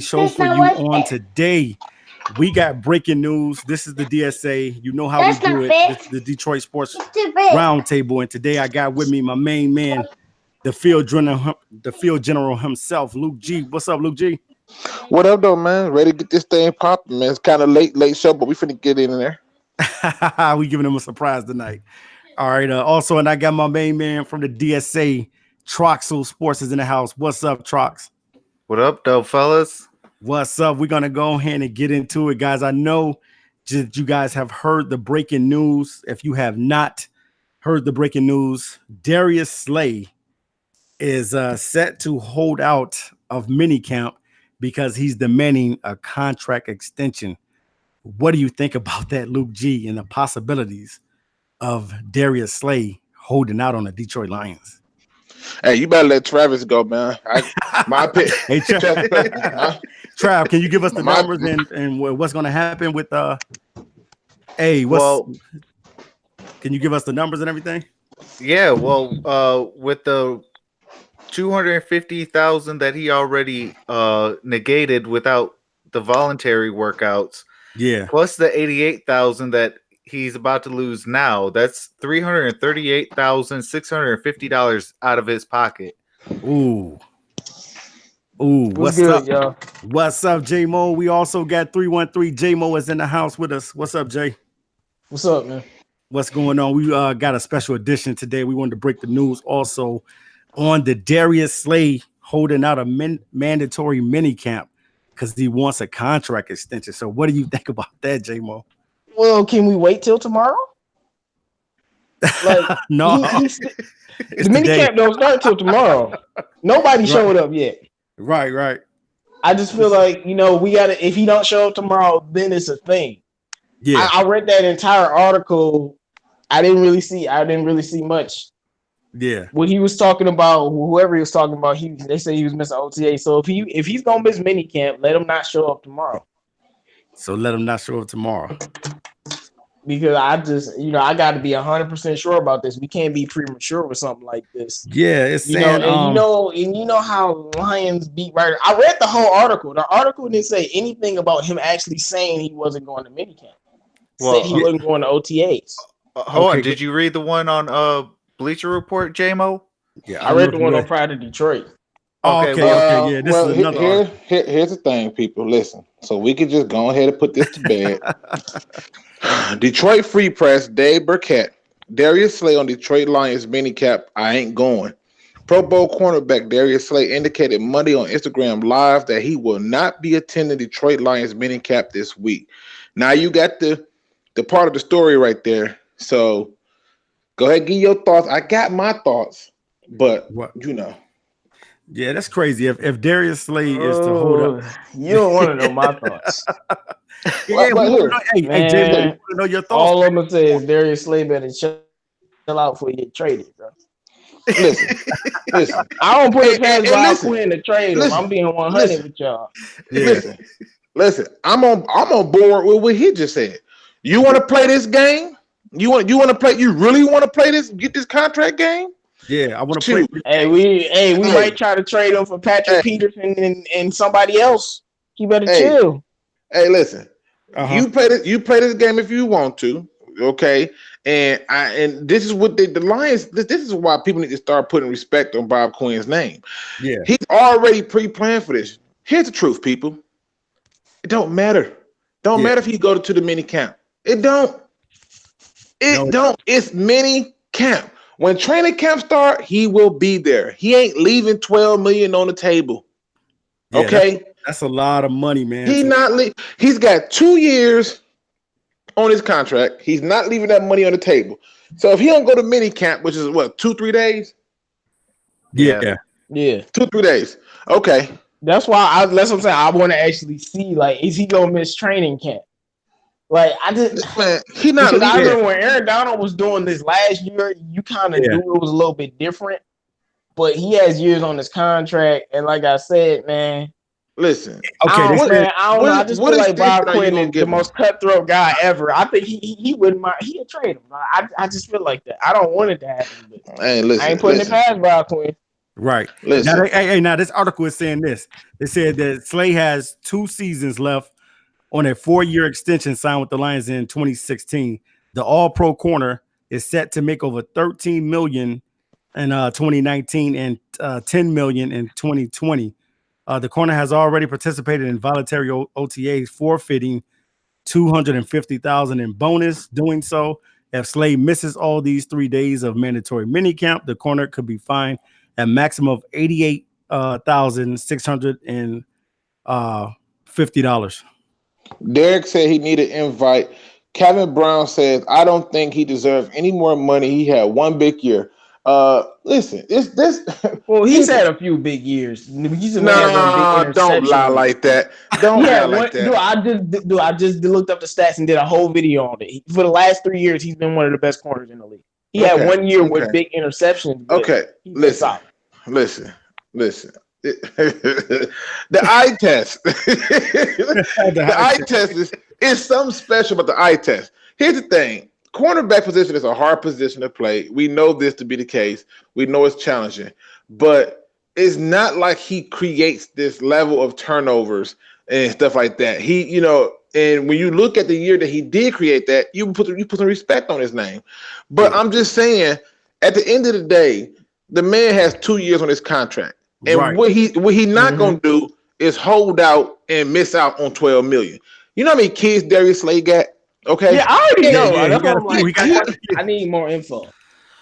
show for you on today. We got breaking news. This is the DSA. You know how we do it. This is the Detroit Sports Roundtable. And today I got with me my main man, the field general himself, Luke G. What's up, Luke G? What up, though, man? Ready to get this thing popping, man. It's kind of late show, but we finna get in there. We giving him a surprise tonight. All right. Also, and I got my main man from the DSA, Troxel Sports is in the house. What's up, Trox? What up, though, fellas? What's up? We're gonna go ahead and get into it, guys. I know you guys have heard the breaking news. If you have not heard the breaking news, Darius Slay is set to hold out of minicamp because he's demanding a contract extension. What do you think about that, Luke G, and the possibilities of Darius Slay holding out on the Detroit Lions? Hey, you better let Travis go, man. My pick. Hey, Trav, can you give us the numbers and what's going to happen with can you give us the numbers and everything? Yeah, well, with the 250,000 that he already negated without the voluntary workouts, plus the 88,000 that he's about to lose now, that's $338,650 out of his pocket. Ooh, what's good, up, y'all? What's up, J Mo? We also got 313 J Mo is in the house with us. What's up, Jay? What's up, man? What's going on? We got a special edition today. We wanted to break the news also on the Darius Slay holding out a mandatory mini camp because he wants a contract extension. So, what do you think about that, J Mo? Well, can we wait till tomorrow? Like, no, the mini camp don't start till tomorrow. Nobody showed up yet. Right. I just feel like, we gotta. If he don't show up tomorrow, then it's a thing. Yeah, I read that entire article. I didn't really see much. Yeah, what he was talking about, whoever he was talking about, they say he was missing OTA. So if he's gonna miss minicamp, let him not show up tomorrow. Because I just, I got to be 100% sure about this. We can't be premature with something like this. Yeah, it's saying, you know how Lions beat writer. I read the whole article. The article didn't say anything about him actually saying he wasn't going to minicamp. Said he wasn't going to OTAs. Hold on, did you read the one on Bleacher Report, JMO? Yeah, I read the one on Pride of Detroit. Okay. Yeah, this is another. Here's the thing, people. Listen, so we could just go ahead and put this to bed. Detroit Free Press, Dave Burkett, Darius Slay on Detroit Lions minicap. I ain't going. Pro Bowl cornerback Darius Slay indicated Monday on Instagram Live that he will not be attending Detroit Lions minicap this week. Now you got the part of the story right there. So go ahead, give your thoughts. I got my thoughts, but Yeah, that's crazy. If Darius Slay is to hold up, you don't want to know my thoughts. Hey, Jay, you want to know your thoughts? All I'm gonna say is Darius Slay better chill out before you get traded, bro. Listen. I don't put it past Rob Quinn to trade him. I'm being 100 with y'all. Yeah. Listen. I'm on board with what he just said. You want to play this game? You want to play? You really want to play this? Get this contract game? Yeah, I want to play. Hey, we might try to trade him for Patrick Peterson and somebody else. You better chill. Hey, listen. You play this game if you want to, okay? And this is what the Lions. This is why people need to start putting respect on Bob Quinn's name. Yeah, he's already pre-planned for this. Here's the truth, people. It don't matter. Don't matter if you go to the mini camp. It don't. It's mini camp. When training camp start, he will be there. He ain't leaving $12 million on the table. Yeah, okay, that's a lot of money, man. He's got 2 years on his contract. He's not leaving that money on the table. So if he don't go to mini camp, which is what, 2-3 days? Yeah. 2-3 days. Okay. That's why that's what I'm saying. I want to actually see, like, is he gonna miss training camp? Like, I remember when Aaron Donald was doing this last year, you kind of knew it was a little bit different. But he has years on his contract, and like I said, man. Listen, I don't know. I just feel like Bob Quinn is the most cutthroat guy ever. I think he wouldn't mind. He'd trade him. I just feel like that. I don't want it to happen. Hey, listen, I ain't putting it past Bob Quinn. Right. Listen. Now this article is saying this. They said that Slay has 2 seasons left on a 4-year extension signed with the Lions in 2016. The All-Pro corner is set to make over $13 million in 2019 and $10 million in 2020. The corner has already participated in voluntary OTAs, forfeiting $250,000 in bonus. Doing so, if Slay misses all these 3 days of mandatory minicamp, the corner could be fined a maximum of $88,650. Derek said he needed an invite. Kevin Brown says, I don't think he deserves any more money. He had one big year. Listen, it's this. Well, he's had a few big years. He's don't lie like that. Don't lie like that. I just looked up the stats and did a whole video on it. For the last 3 years, he's been one of the best corners in the league. He had 1 year with big interceptions. Okay, listen. The eye test. The eye test is something special about the eye test. Here's the thing. Cornerback position is a hard position to play. We know this to be the case. We know it's challenging. But it's not like he creates this level of turnovers and stuff like that. He, and when you look at the year that he did create that, you put some respect on his name. But I'm just saying, at the end of the day, the man has 2 years on his contract. And what he not gonna do is hold out and miss out on $12 million. You know how many kids Darius Slay got? Okay. Yeah, I already know. I need more info.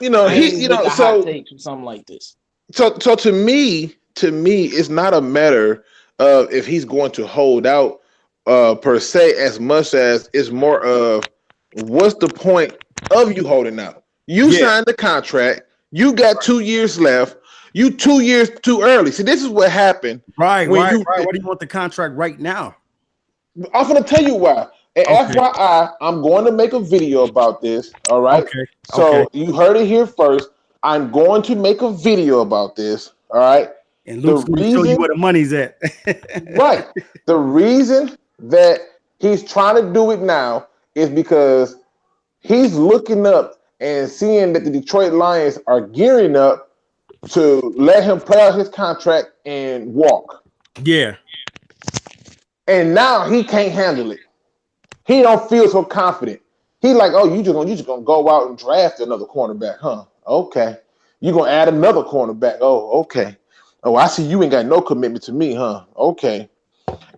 So takes or something like this. So to me, it's not a matter of if he's going to hold out per se, as much as it's more of what's the point of you holding out? You signed the contract. You got 2 years left. You 2 years too early. See, this is what happened. Right. Why do you want the contract right now? I'm going to tell you why. And FYI, I'm going to make a video about this. All right. Okay. So you heard it here first. I'm going to make a video about this. All right. And Luke's going to show you where the money's at. Right. The reason that he's trying to do it now is because he's looking up and seeing that the Detroit Lions are gearing up to let him play out his contract and walk. Yeah. And now he can't handle it. He don't feel so confident. He like, oh, you just gonna go out and draft another cornerback, huh? Okay. You gonna add another cornerback. Oh, okay. Oh, I see you ain't got no commitment to me, huh? Okay.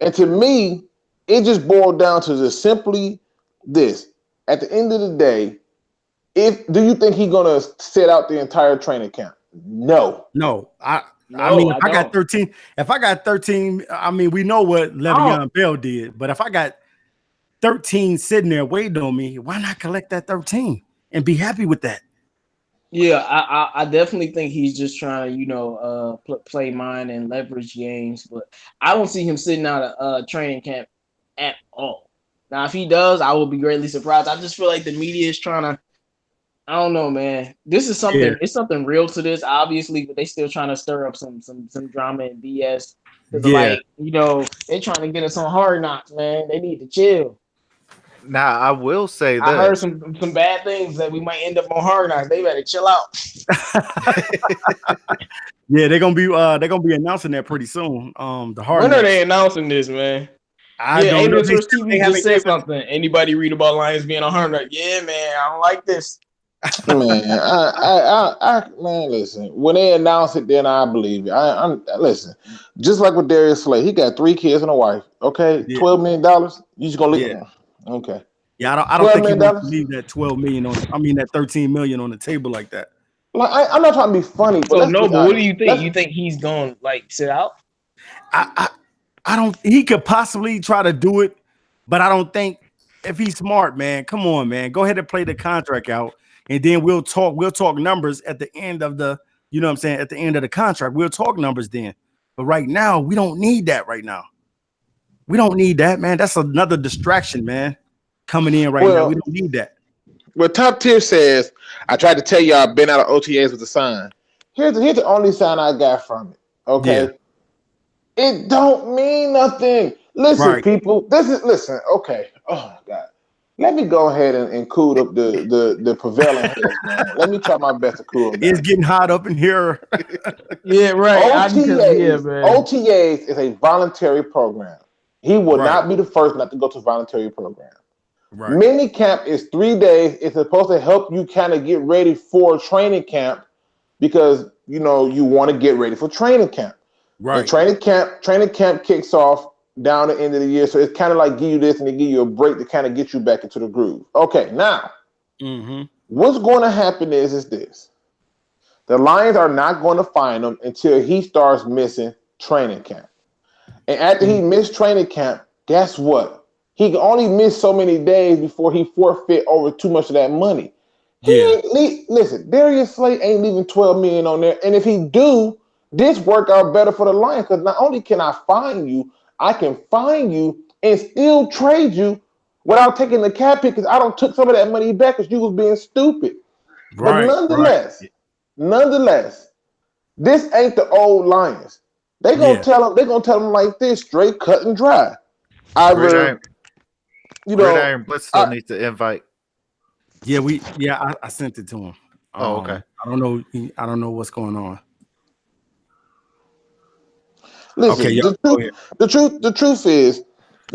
And to me, it just boiled down to just simply this. At the end of the day, do you think he's gonna sit out the entire training camp? No. I mean, if I got 13, I mean, we know what Le'Veon Bell did, but if I got 13 sitting there waiting on me, why not collect that 13 and be happy with that? Yeah, I definitely think he's just trying to, play mine and leverage games, but I don't see him sitting out a training camp at all. Now, if he does, I will be greatly surprised. I just feel like the media is trying to, I don't know, man. This is something. Yeah. It's something real to this, obviously, but they still trying to stir up some drama and BS. Yeah. They're trying to get us on Hard Knocks, man. They need to chill. Now, I will say that I heard some bad things that we might end up on Hard Knocks. They better chill out. Yeah, they're gonna be announcing that pretty soon. The Hard. When are they announcing this, man? I don't know. TV just said something. Anybody read about Lions being on Hard Knocks? Yeah, man. I don't like this. Man, man, listen. When they announce it, then I believe it. Listen. Just like with Darius Slay, he got 3 kids and a wife. Okay, yeah. $12 million. You just gonna look at him. Okay. Yeah, I don't think he would leave that $12 million that $13 million on the table like that. Like I'm not trying to be funny, but but what do you think? You think he's going to sit out? I don't. He could possibly try to do it, but I don't think if he's smart, man. Come on, man. Go ahead and play the contract out. And then we'll talk numbers at the end of the, at the end of the contract. We'll talk numbers then. But right now, we don't need that right now. We don't need that, man. That's another distraction, man, coming in right now. We don't need that. Well, Top Tier says, I tried to tell you I've been out of OTAs with a sign. Here's the only sign I got from it. Okay. Yeah. It don't mean nothing. Listen, people. Listen. Okay. Oh my God. Let me go ahead and cool up the prevailing heads, man. Let me try my best to cool them down. It's getting hot up in here. Yeah, right. OTAs is a voluntary program. He will not be the first not to go to a voluntary program. Right. Mini camp is 3 days. It's supposed to help you kind of get ready for training camp because you want to get ready for training camp. Right. And training camp kicks off down the end of the year. So it's kind of like give you this and they give you a break to kind of get you back into the groove. Okay, now what's going to happen is this. The Lions are not going to find him until he starts missing training camp. And after he missed training camp, guess what? He can only miss so many days before he forfeit over too much of that money. Listen, Darius Slay ain't leaving $12 million on there. And if he do, this work out better for the Lions because not only can I find you, I can find you and still trade you without taking the cap hit because I don't took some of that money back because you was being stupid. But nonetheless, this ain't the old Lions. They gonna tell them like this, straight cut and dry. Gridiron Blitz still needs to invite. I sent it to him. Oh, okay. I don't know what's going on. Listen, the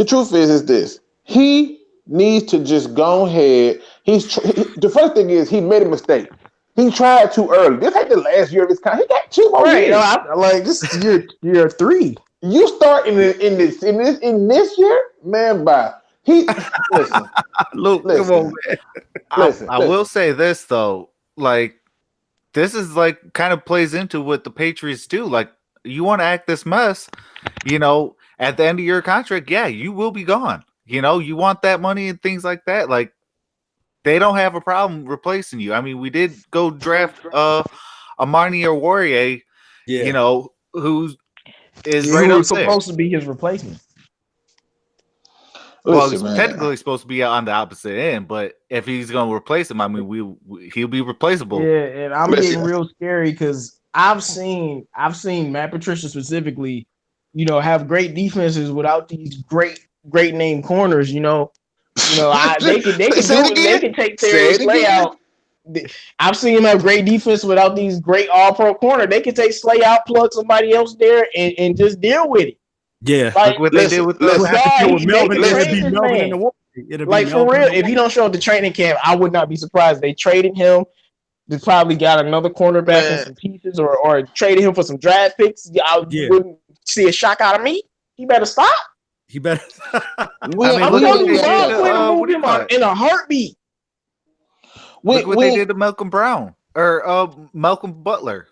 truth is this. He needs to just go ahead. The first thing is he made a mistake. He tried too early. This ain't the last year of his contract. He got 2 more years. This is year 3. You start in this year, man. Bye. Listen. Come on, man. I will say this though, like this is like kind of plays into what the Patriots do. Like you want to act this mess, at the end of your contract, you will be gone. You want that money and things like that. Like they don't have a problem replacing you. I mean, we did go draft Amani Warrior, who is supposed to be his replacement. Well, he's technically supposed to be on the opposite end, but if he's going to replace him, I mean, he'll be replaceable. Yeah, and I'm getting real scary because I've seen Matt Patricia specifically, have great defenses without these great name corners. They can take Darius Slay out. I've seen him have great defense without these great all-pro corner. They can take Slay out, plug somebody else there, and just deal with it. Yeah, like what they did with Melvin. Like for real, if he don't show up to training camp, I would not be surprised. They traded him. They probably got another cornerback and some pieces, or traded him for some draft picks. I wouldn't see a shock out of me. He better stop. He better. I'm telling you, move him in a heartbeat. Look what they did to Malcolm Brown or Malcolm Butler.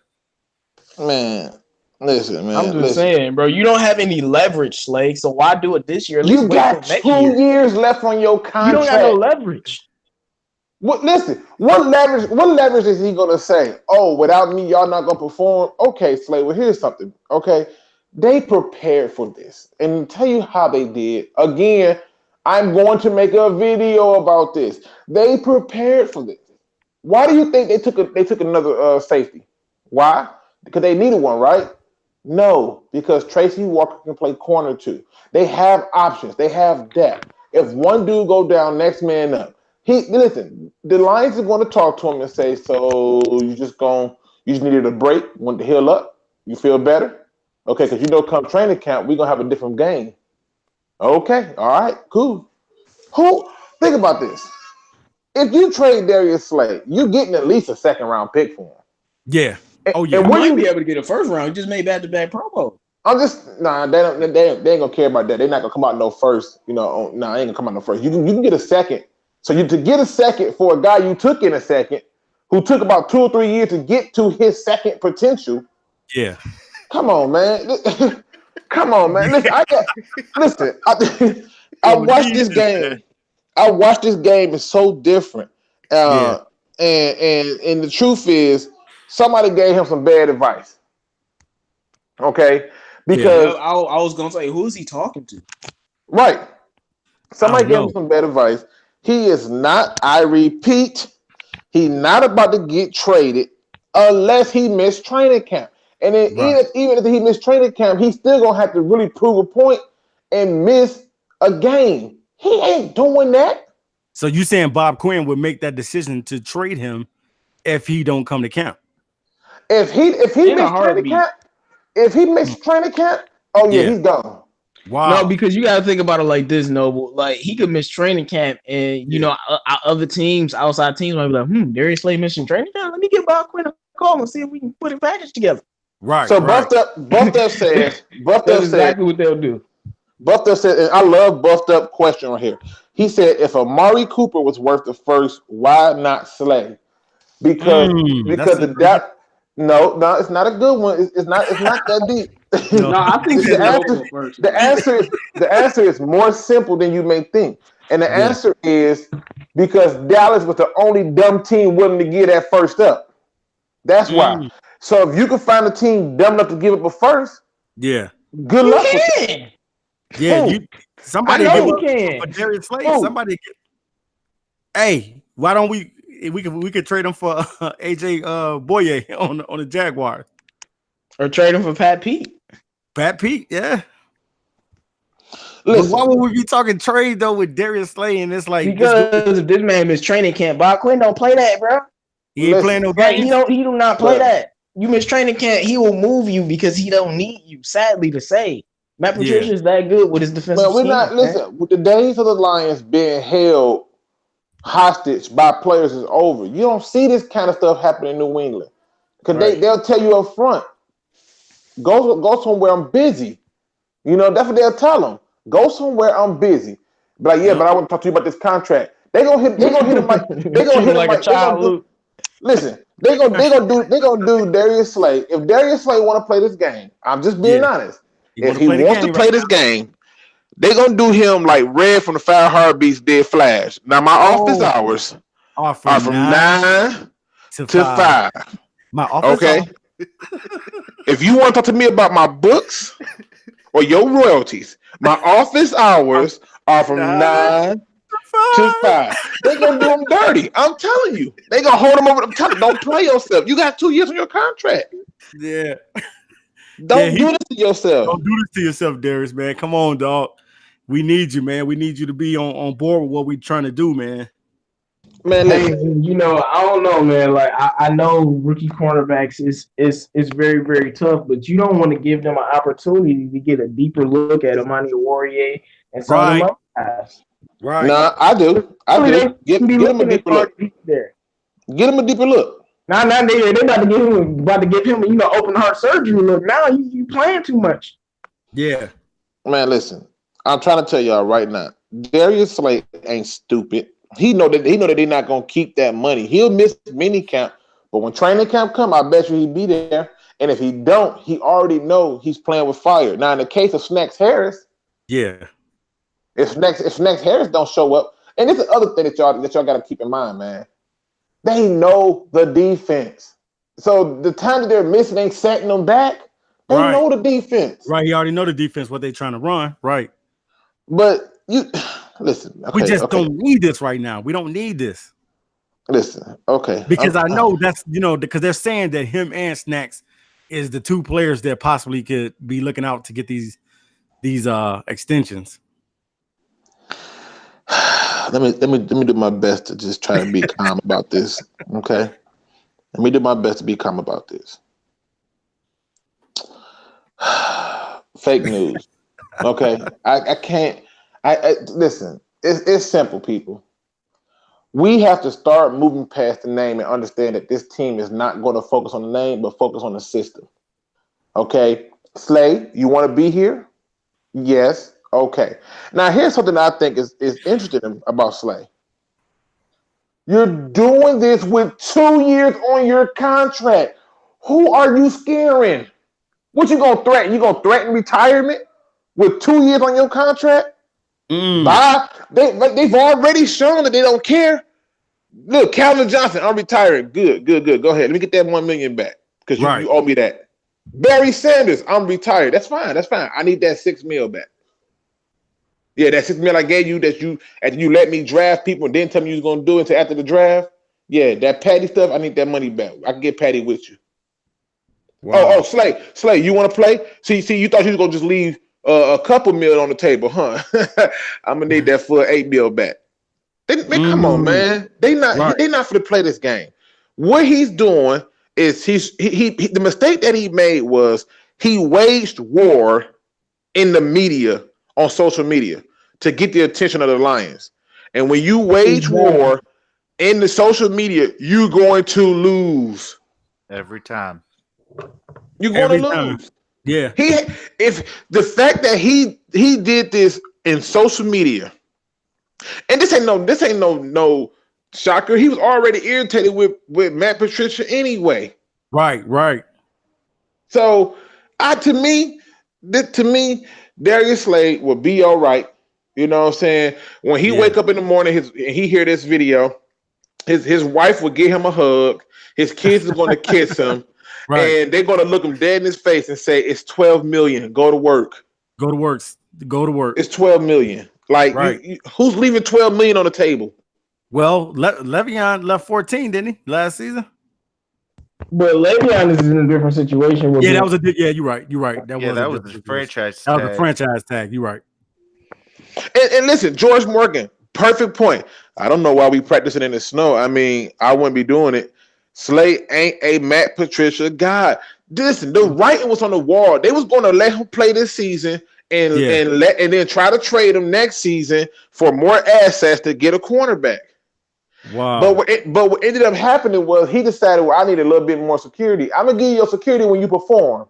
Man. Listen, man. I'm just saying, bro. You don't have any leverage, Slay. So why do it this year? You got 2 years left on your contract. You don't got no leverage. What leverage is he gonna say? Oh, without me, y'all not gonna perform. Okay, Slay. Well, here's something. Okay, they prepared for this, and tell you how they did. Again, I'm going to make a video about this. They prepared for this. Why do you think they took another safety? Why? Because they needed one, right? No, because Tracy Walker can play corner too. They have options. They have depth. If one dude go down, next man up. Listen, the Lions are going to talk to him and say, so you just needed a break, want to heal up, you feel better? Okay, because come training camp, we're going to have a different game. Okay, all right, cool. Think about this. If you trade Darius Slay, you're getting at least a 2nd round pick for him. Yeah. Oh yeah, and you might be able to get a 1st round. You just made back-to-back Pro Bowl. They ain't gonna care about that. They're not gonna come out no first. Ain't gonna come out no first. You can get a 2nd. So to get a 2nd for a guy you took in a 2nd, who took about 2 or 3 years to get to his 2nd potential. Yeah. Come on, man. Come on, man. Listen, I watched this game. I watched this game. It's so different. And the truth is, somebody gave him some bad advice. Okay? Because I was going to say, who is he talking to? Right. Somebody gave him some bad advice. He is not, I repeat, he's not about to get traded unless he missed training camp. And then even if he missed training camp, he's still going to have to really prove a point and miss a game. He ain't doing that. So you saying Bob Quinn would make that decision to trade him if he don't come to camp? If he missed training camp, oh yeah, he's gone. Wow. No, because you gotta think about it like this, Noble. Like he could miss training camp, and you know, other teams, outside teams, might be like, Darius Slay missing training camp. Let me get Bob Quinn a call and see if we can put a package together. Right. So Buffed Up says, that's exactly what they'll do. Buffed Up said, and I love Buffed Up question right here. He said, if Amari Cooper was worth the first, why not Slay? Because the depth. No, it's not a good one. It's not that deep. No, I think the answer is more simple than you may think. And the answer is because Dallas was the only dumb team willing to give that first up. That's why. So if you can find a team dumb enough to give up a first, good luck with it. Yeah, somebody give up for Darius Slay. Somebody hey, why don't we could trade him for AJ Boye on the Jaguars. Or trade him for Pat Pete. Yeah. Listen, why would we be talking trade though with Darius Slay? And it's like because if this man miss training camp, Bob Quinn don't play that, bro. He ain't playing no games. He do not play that. You miss training camp, he will move you because he don't need you. Sadly to say, Matt Patricia is that good with his defensive. Well, listen. With the days of the Lions being held hostage by players is over. You don't see this kind of stuff happening in New England because they'll tell you up front. Go somewhere. I'm busy. You know that's what they'll tell them. Go somewhere. I'm busy. But like, but I want to talk to you about this contract. They gonna hit him like a child. Listen, they gonna do Darius Slay. If Darius Slay want to play this game, I'm just being honest. If he wants to play this game, they gonna do him like Red from the Five Heartbeats did Flash. Now my office hours are from 9 to 5. My office hours. If you want to talk to me about my books or your royalties, my office hours are from 9 to 5. They gonna do him dirty. I'm telling you. They gonna hold him over. I'm telling you, don't play yourself. You got 2 years on your contract. Yeah. Don't do this to yourself. Don't do this to yourself, Darius, man. Come on, dog. We need you, man. We need you to be on board with what we're trying to do, man. Man, you know, I don't know, man. Like I know rookie cornerbacks is very, very tough, but you don't want to give them an opportunity to get a deeper look at Amani Warrior and some of them other guys. Right. Nah, I do. Get him a deeper look. Get him a deeper look. Now they about to give him open heart surgery look. Now you playing too much. Yeah. Man, listen. I'm trying to tell y'all right now. Darius Slay ain't stupid. He know that they're not gonna keep that money. He'll miss mini camp, but when training camp come, I bet you he'll be there. And if he don't, he already know he's playing with fire. Now, in the case of Snacks Harris, if Snacks Harris don't show up, and it's the other thing that y'all got to keep in mind, man. They know the defense, so the time that they're missing ain't setting them back. They know the defense, right? He already know the defense, what they trying to run, right? But you listen. Okay, we just don't need this right now. We don't need this. Listen, okay. Because I know that's because they're saying that him and Snacks is the 2 players that possibly could be looking out to get these extensions. Let me do my best to just try to be calm about this. Okay. Let me do my best to be calm about this. Fake news. Okay. I can't. I listen. It's simple, people. We have to start moving past the name and understand that this team is not going to focus on the name, but focus on the system. Okay. Slay, you want to be here? Yes. Okay. Now, here's something I think is interesting about Slay. You're doing this with 2 years on your contract. Who are you scaring? What you gonna threaten? You gonna threaten retirement with 2 years on your contract? Bye. They've already shown that they don't care. Look, Calvin Johnson, I'm retiring. Good. Go ahead. Let me get that $1 million back because you owe me that. Barry Sanders, I'm retired. That's fine. I need that $6 million back. Yeah, that $6 million I gave you that you let me draft people and then tell me you was gonna do it until after the draft. Yeah, that Patty stuff, I need that money back. I can get Patty with you. Wow. Oh, Slay, you want to play? See, you thought you was gonna just leave a couple million on the table, huh? I'm gonna need that full $8 million back. Come on, man. They not for to play this game. What he's doing is the mistake that he made was he waged war in the media on social media to get the attention of the Lions. And when you wage war in the social media, you're going to lose every time. You're going to lose. Yeah. If the fact that he did this in social media, and this ain't no shocker. He was already irritated with Matt Patricia anyway. Right. So, to me, Darius Slay will be all right. You know what I'm saying? When he wake up in the morning, and he hear this video, his wife will give him a hug. His kids are going to kiss him, and they're going to look him dead in his face and say, "It's 12 million. Go to work. Go to work. It's 12 million." Like, who's leaving 12 million on the table? Well, Le'Veon left 14, didn't he, last season? But Le'Veon is in a different situation. That was you're right. That was the franchise tag. That was a franchise tag. You're right. And listen, George Morgan, perfect point. I don't know why we practicing in the snow. I mean, I wouldn't be doing it. Slay ain't a Matt Patricia guy. Listen, the writing was on the wall. They was going to let him play this season and then try to trade him next season for more assets to get a cornerback. Wow. But what ended up happening was he decided, well, I need a little bit more security. I'm going to give you your security when you perform.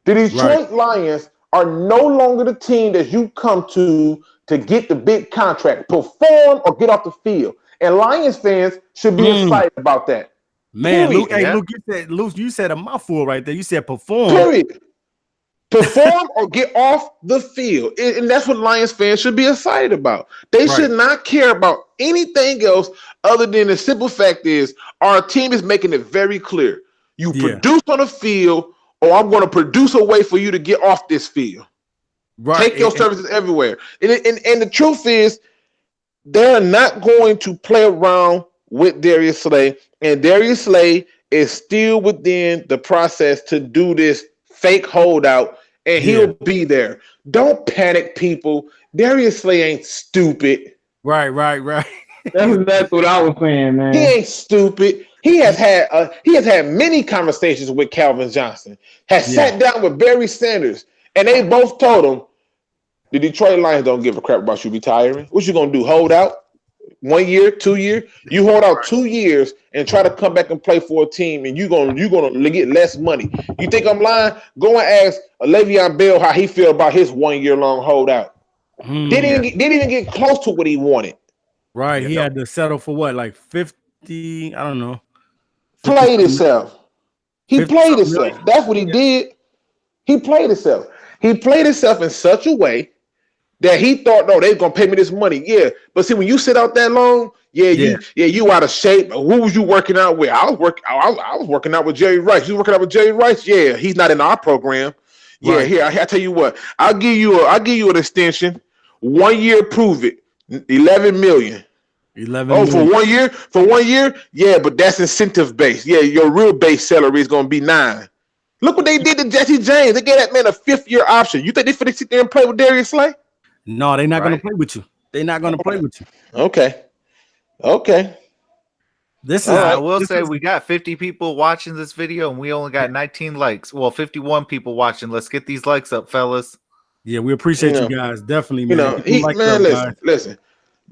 The Detroit Lions are no longer the team that you come to get the big contract. Perform or get off the field. And Lions fans should be excited about that. Man, Luke, you said a mouthful right there. You said perform. Period. Perform or get off the field. And that's what Lions fans should be excited about. They should not care about anything else other than the simple fact is our team is making it very clear. You produce on the field or I'm going to produce a way for you to get off this field. Right. Take your services everywhere. And the truth is they're not going to play around with Darius Slay. And Darius Slay is still within the process to do this fake holdout, and he'll be there. Don't panic, people. Darius Slay ain't stupid. Right. That's exactly what I was saying, man. He ain't stupid. He has had many conversations with Calvin Johnson. Sat down with Barry Sanders, and they both told him the Detroit Lions don't give a crap about you retiring. What you gonna do? Hold out 1 year, 2 years? You hold out 2 years and try to come back and play for a team, and you're gonna get less money. You think I'm lying? Go and ask Le'Veon Bell how he feel about his 1 year long holdout. Didn't even get close to what he wanted. Right, he had to settle for what, like 50? I don't know. Played himself. He played himself. That's what he did. He played himself. He played himself in such a way that he thought, no, they're gonna pay me this money. Yeah, but see, when you sit out that long, you out of shape. Who was you working out with? I was working out with Jerry Rice. You working out with Jerry Rice? Yeah, he's not in our program. Yeah, here I tell you what, I'll give you an extension. 1 year, prove it. 11 million. 11 million. For 1 year? Yeah, but that's incentive based. Yeah, your real base salary is gonna be 9. Look what they did to Jesse James. They gave that man a 5th year option. You think they finna sit there and play with Darius Slay? No, they're not going to play with you. They're not going to play with you. Okay. This is. I will say we got 50 people watching this video, and we only got 19 likes. Well, 51 people watching. Let's get these likes up, fellas. Yeah, we appreciate you guys. Definitely, man. Listen.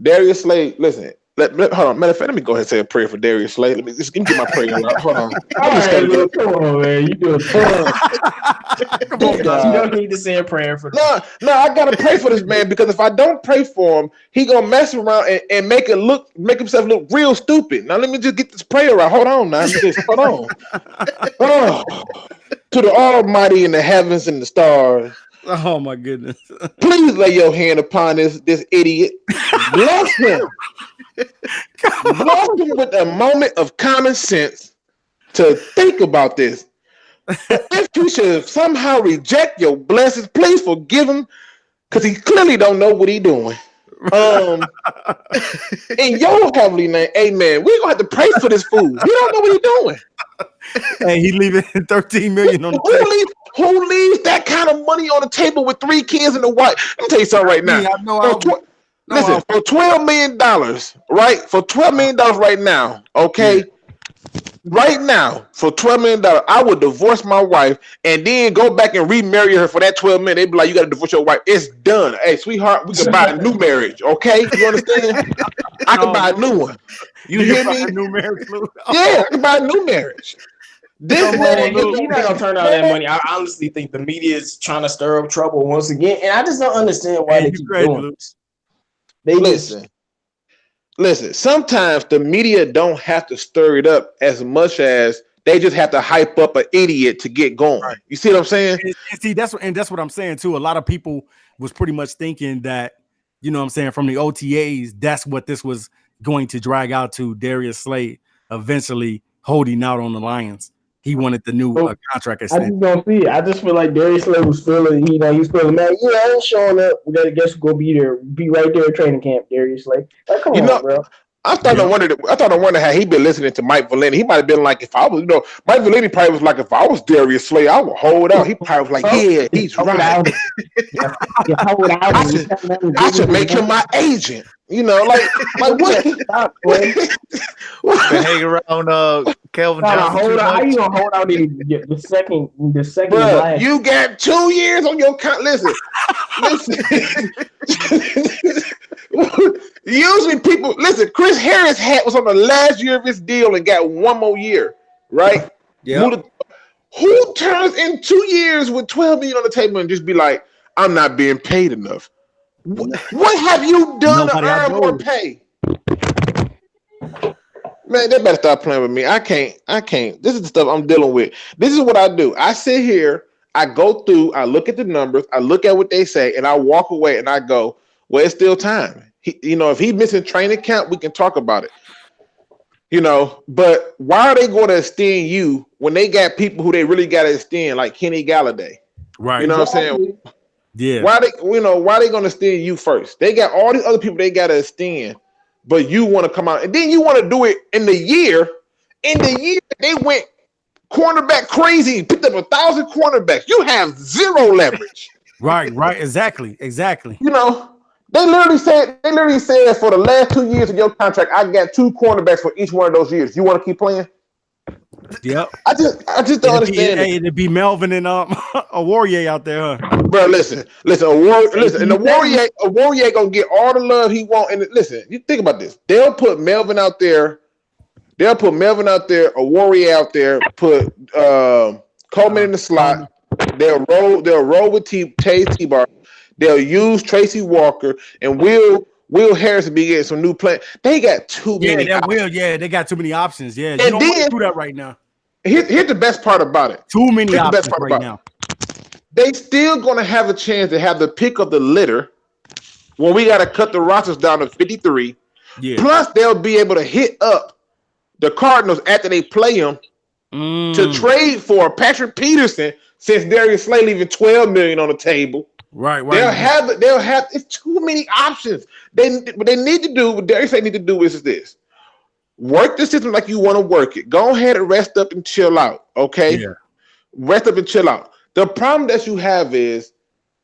Darius Slay, listen. Hold on. Matter of fact, let me go ahead and say a prayer for Darius Slay. Let me get my prayer out. Hold on. Come on, man. You do it. Come on, you don't need to say a prayer for No, I gotta pray for this man because if I don't pray for him, he gonna mess around and make himself look real stupid. Now let me just get this prayer out. Hold on now. Hold on. Oh, to the Almighty in the heavens and the stars. Oh my goodness. Please lay your hand upon this idiot. Bless him. Bless him with a moment of common sense to think about this. If you should somehow reject your blessings, please forgive him because he clearly don't know what he's doing. In your heavenly name, amen. We're gonna have to pray for this fool. You don't know what he's doing. Hey, he leaving 13 million on the table. Who leaves that kind of money on the table with 3 kids and a wife? Let me tell you something right now. Listen, for $12 million, right? For $12 million right now, okay? Yeah. Right now, for $12 million, I would divorce my wife and then go back and remarry her for that $12 million. They'd be like, you got to divorce your wife. It's done. Hey, sweetheart, we can buy a new marriage, okay? You understand? I can buy a new one. You hear me? A new marriage, yeah, I can buy a new marriage. He's not gonna turn out that money. I honestly think the media is trying to stir up trouble once again, and I just don't understand why they keep doing this. Listen. Sometimes the media don't have to stir it up as much as they just have to hype up an idiot to get going. Right. You see what I'm saying? And see, that's what I'm saying too. A lot of people was pretty much thinking that, you know what I'm saying, from the OTAs, that's what this was going to drag out to Darius Slay eventually holding out on the Lions. He wanted the new contract extension. I just don't see it. I just feel like Darius Slay was feeling, he's feeling mad. Yeah, I ain't showing up. We gotta guess we're gonna be there, be right there at training camp, Darius Slay. Like, come on, bro. I thought I wondered how he been listening to Mike Valenti. He might have been like, if I was, Mike Valenti probably was like, if I was Darius Slay, I would hold out. He probably was like, yeah, he's right. I should make him my agent. Like what? Stop, boy. Been hanging around Kelvin Johnson. Hold out. How you gonna hold out the second? Bruh, you got 2 years on your listen. Usually people listen. Chris Harris was on the last year of his deal and got one more year, right? Yeah. Who turns in 2 years with $12 million on the table and just be like, I'm not being paid enough? What have you done to earn more pay? Man, they better stop playing with me. I can't. This is the stuff I'm dealing with. This is what I do. I sit here, I go through, I look at the numbers, I look at what they say, and I walk away and I go, well, it's still time. If he's missing training camp, we can talk about it. But why are they going to extend you when they got people who they really got to extend, like Kenny Galladay? Right. You know what I'm saying? Yeah. Why they going to extend you first? They got all these other people they got to extend, but you want to come out and then you want to do it in the year. In the year they went cornerback crazy, picked up 1,000 cornerbacks. You have zero leverage. Right. Exactly. They literally said for the last 2 years of your contract, I got 2 cornerbacks for each one of those years. You want to keep playing? Yep. I just don't understand. It'd be Melvin and a Warrior out there, huh? Bro, listen. And a Warrior gonna get all the love he want. And listen, you think about this. They'll put Melvin out there. A Warrior out there. Put Coleman in the slot. They'll roll with Chase T-Bar. They'll use Tracy Walker and Will Harris to be getting some new play. They got too many. They got too many options. Yeah, you don't want to do that right now. Here's the best part about it. Too many options right now. They still gonna have a chance to have the pick of the litter when we gotta cut the rosters down to 53. Yeah. Plus, they'll be able to hit up the Cardinals after they play them to trade for Patrick Peterson since Darius Slay leaving $12 million on the table. Right. They'll have it's too many options. What they need to do, what Darius Slay need to do is this. Work the system like you want to work it. Go ahead and rest up and chill out. Okay? Yeah. Rest up and chill out. The problem that you have is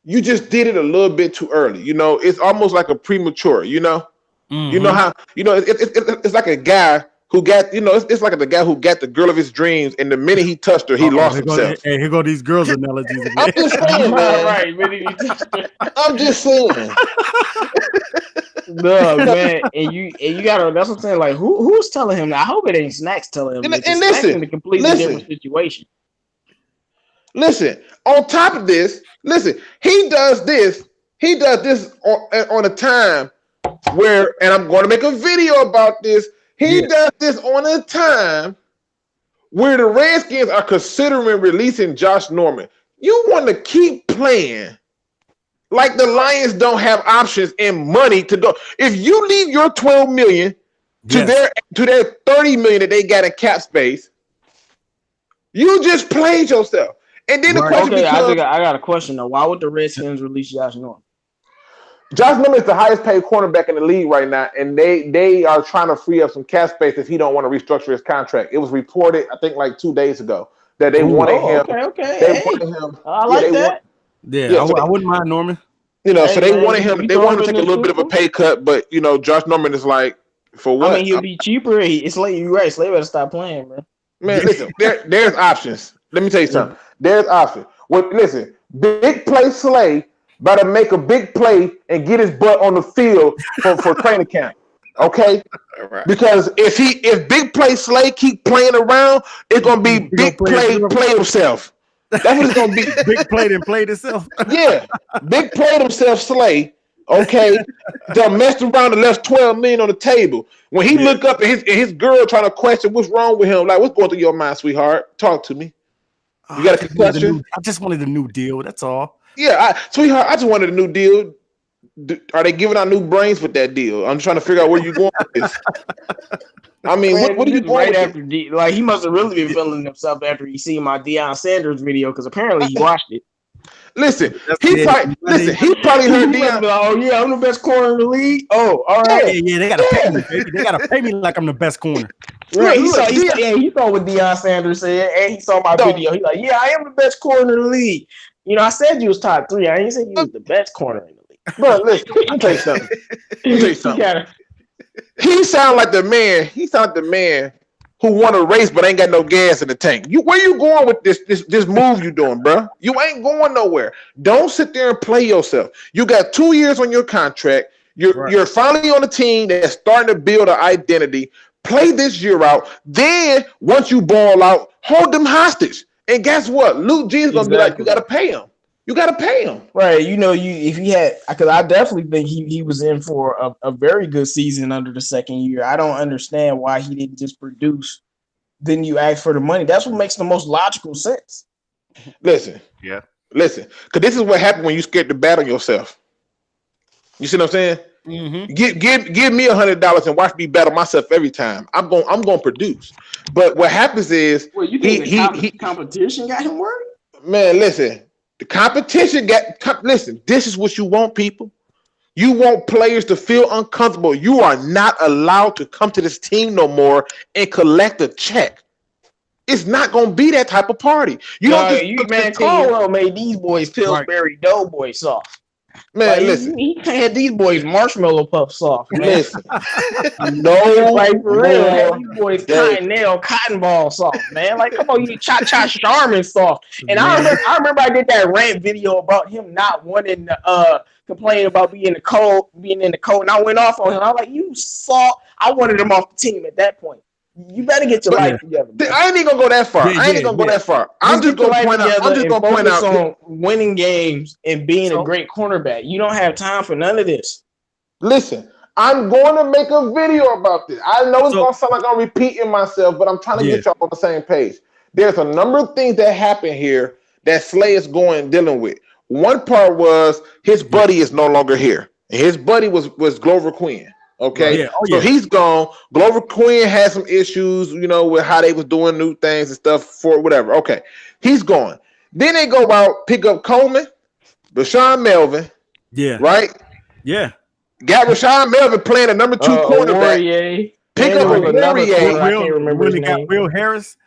you just did it a little bit too early. It's almost like a premature, Mm-hmm. You know how it's like a guy who got, it's like the guy who got the girl of his dreams, and the minute he touched her, he lost himself. Hey, here go these girls analogies again. I'm just saying, man. Right, I'm just saying. No, man, and you gotta. That's what I'm saying. Like, who's telling him? I hope it ain't Snacks telling him. And listen, in a completely different situation. Listen. On top of this, he does this. He does this on a time where, and I'm going to make a video about this. He does this on a time where the Redskins are considering releasing Josh Norman. You want to keep playing like the Lions don't have options and money to do. If you leave your $12 million to their $30 million that they got in cap space, you just played yourself. And then the question becomes, I got a question though. Why would the Redskins release Josh Norman? Josh Norman is the highest paid cornerback in the league right now, and they are trying to free up some cap space if he don't want to restructure his contract. It was reported, I think, like 2 days ago that they wanted him. Okay. They wanted him. I like that. I wouldn't mind Norman. You know, so they wanted him. They wanted him to take a little bit of a pay cut, but you know, Josh Norman is like, for what? I mean, he'll be cheaper. It's like you're right. Slay better stop playing, bro. Man, listen, there's options. Let me tell you something. There's options. Well, listen, big play Slay better make a big play and get his butt on the field for training camp. Okay? Right. Because if big play Slay keep playing around, it's gonna be big play himself. That's what it's gonna be. Big play and played itself. Yeah, big played himself Slay. Okay, done messed around and left $12 million on the table. When he look up and his girl trying to question what's wrong with him, like what's going through your mind, sweetheart? Talk to me. You got a question? I just wanted a new deal. That's all. Yeah, sweetheart, I just wanted a new deal. Are they giving out new brains with that deal? I'm trying to figure out where you're going with this. I mean, man, what are you going right after? Like he must have really been feeling himself after he seen my Deion Sanders video because apparently he watched it. Listen, he probably heard Deion. Oh yeah, I'm the best corner in the league. Oh, all right. Yeah, they gotta pay me, baby. They gotta pay me like I'm the best corner. Right, he saw what Deion Sanders said, and he saw my video. He's like, yeah, I am the best corner in the league. You know, I said you was top 3. I didn't say you was the best corner in the league. Bro, listen, let me tell you something. He sound like the man. He sound like the man who won a race but ain't got no gas in the tank. Where you going with this move you doing, bro? You ain't going nowhere. Don't sit there and play yourself. You got 2 years on your contract. You're finally on a team that's starting to build an identity. Play this year out. Then once you ball out, hold them hostage. And guess what? Luke G is gonna be like, you gotta pay him. You gotta pay him. Right. You know, if he had, because I definitely think he was in for a very good season under the second year. I don't understand why he didn't just produce. Then you ask for the money. That's what makes the most logical sense. Listen. Because this is what happened when you scared to bat on yourself. You see what I'm saying? Mm-hmm. Give me $100 and watch me battle myself every time. I'm going to produce. But what happens is, you think competition got him worried? Man, listen. The competition listen, this is what you want, people. You want players to feel uncomfortable. You are not allowed to come to this team no more and collect a check. It's not going to be that type of party. Caldwell made these boys Pillsbury Doughboy soft. Man, like, listen. He had these boys marshmallow puff soft. Man. Listen. Like for real, these boys cotton ball soft, man. Like, come on, you cha-cha Charmin soft. And I remember I did that rant video about him not wanting to complain about being in the cold, and I went off on him. I was like, I wanted him off the team at that point. You better get your life together. Bro. I ain't even gonna go that far. I'm just gonna point out on winning games and being a great cornerback. You don't have time for none of this. Listen, I'm going to make a video about this. I know it's gonna sound like I'm repeating myself, but I'm trying to get y'all on the same page. There's a number of things that happen here that Slay is dealing with. One part was his buddy is no longer here. His buddy was Glover Quinn. Okay, so he's gone. Glover Quinn had some issues, with how they was doing new things and stuff for whatever. Okay, he's gone. Then they go out, pick up Coleman, Rashawn Melvin. Yeah. Right? Yeah. Got Rashawn Melvin playing a number 2 cornerback. Pick up a Warrior. Really got Will Harris.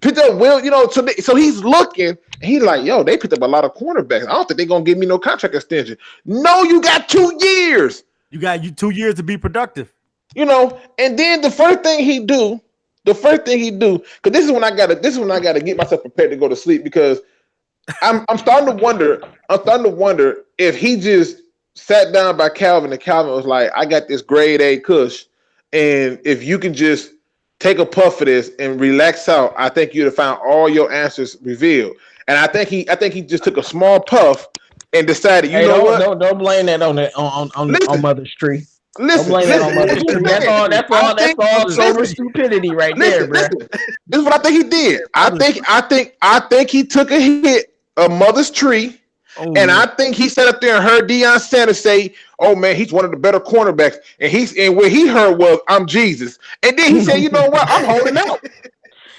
Picked up Will, so he's looking. He's like, yo, they picked up a lot of cornerbacks. I don't think they're going to give me no contract extension. No, you got 2 years. You got 2 years to be productive. And then the first thing he do, because this is when I gotta get myself prepared to go to sleep, because I'm starting to wonder if he just sat down by Calvin and Calvin was like, I got this grade A kush, and if you can just take a puff of this and relax out, I think you'd have found all your answers revealed. And I think he just took a small puff and decided, don't blame that on Mother's Tree. Listen, don't blame that on Mother's Tree. That's all sober stupidity right there, bro. This is what I think he did. I think he took a hit of Mother's Tree, and I think he sat up there and heard Deion Sanders say, "Oh man, he's one of the better cornerbacks," and what he heard was, "I'm Jesus," and then he said, "You know what? I'm holding out."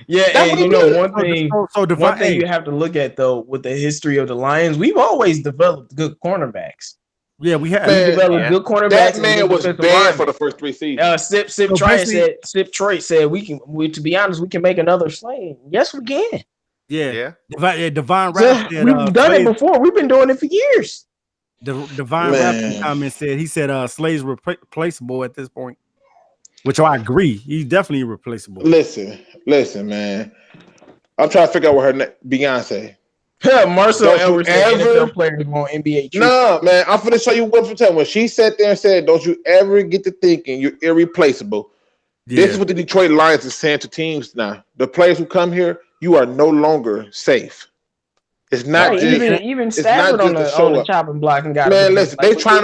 Yeah, and one thing you have to look at though with the history of the Lions, we've always developed good corners. Yeah, we have developed good cornerbacks. That man was bad for the first 3 seasons. Sip Troy said to be honest, we can make another Slay. Yes, we can. Yeah. Divine Rap said, we've done it before. We've been doing it for years. The Divine Rapper comment said Slay's replaceable at this point, which I agree. He's definitely replaceable. Listen, man. I'm trying to figure out what her Beyonce. Marcel Edwards said NFL players want NBA treatment. No, man, I'm finna show you what I'm telling. When she sat there and said, "Don't you ever get to thinking you're irreplaceable." Yeah. This is what the Detroit Lions is saying to teams now. The players who come here, you are no longer safe. It's not right, even Stafford on the chopping block and got. Man, listen, they trying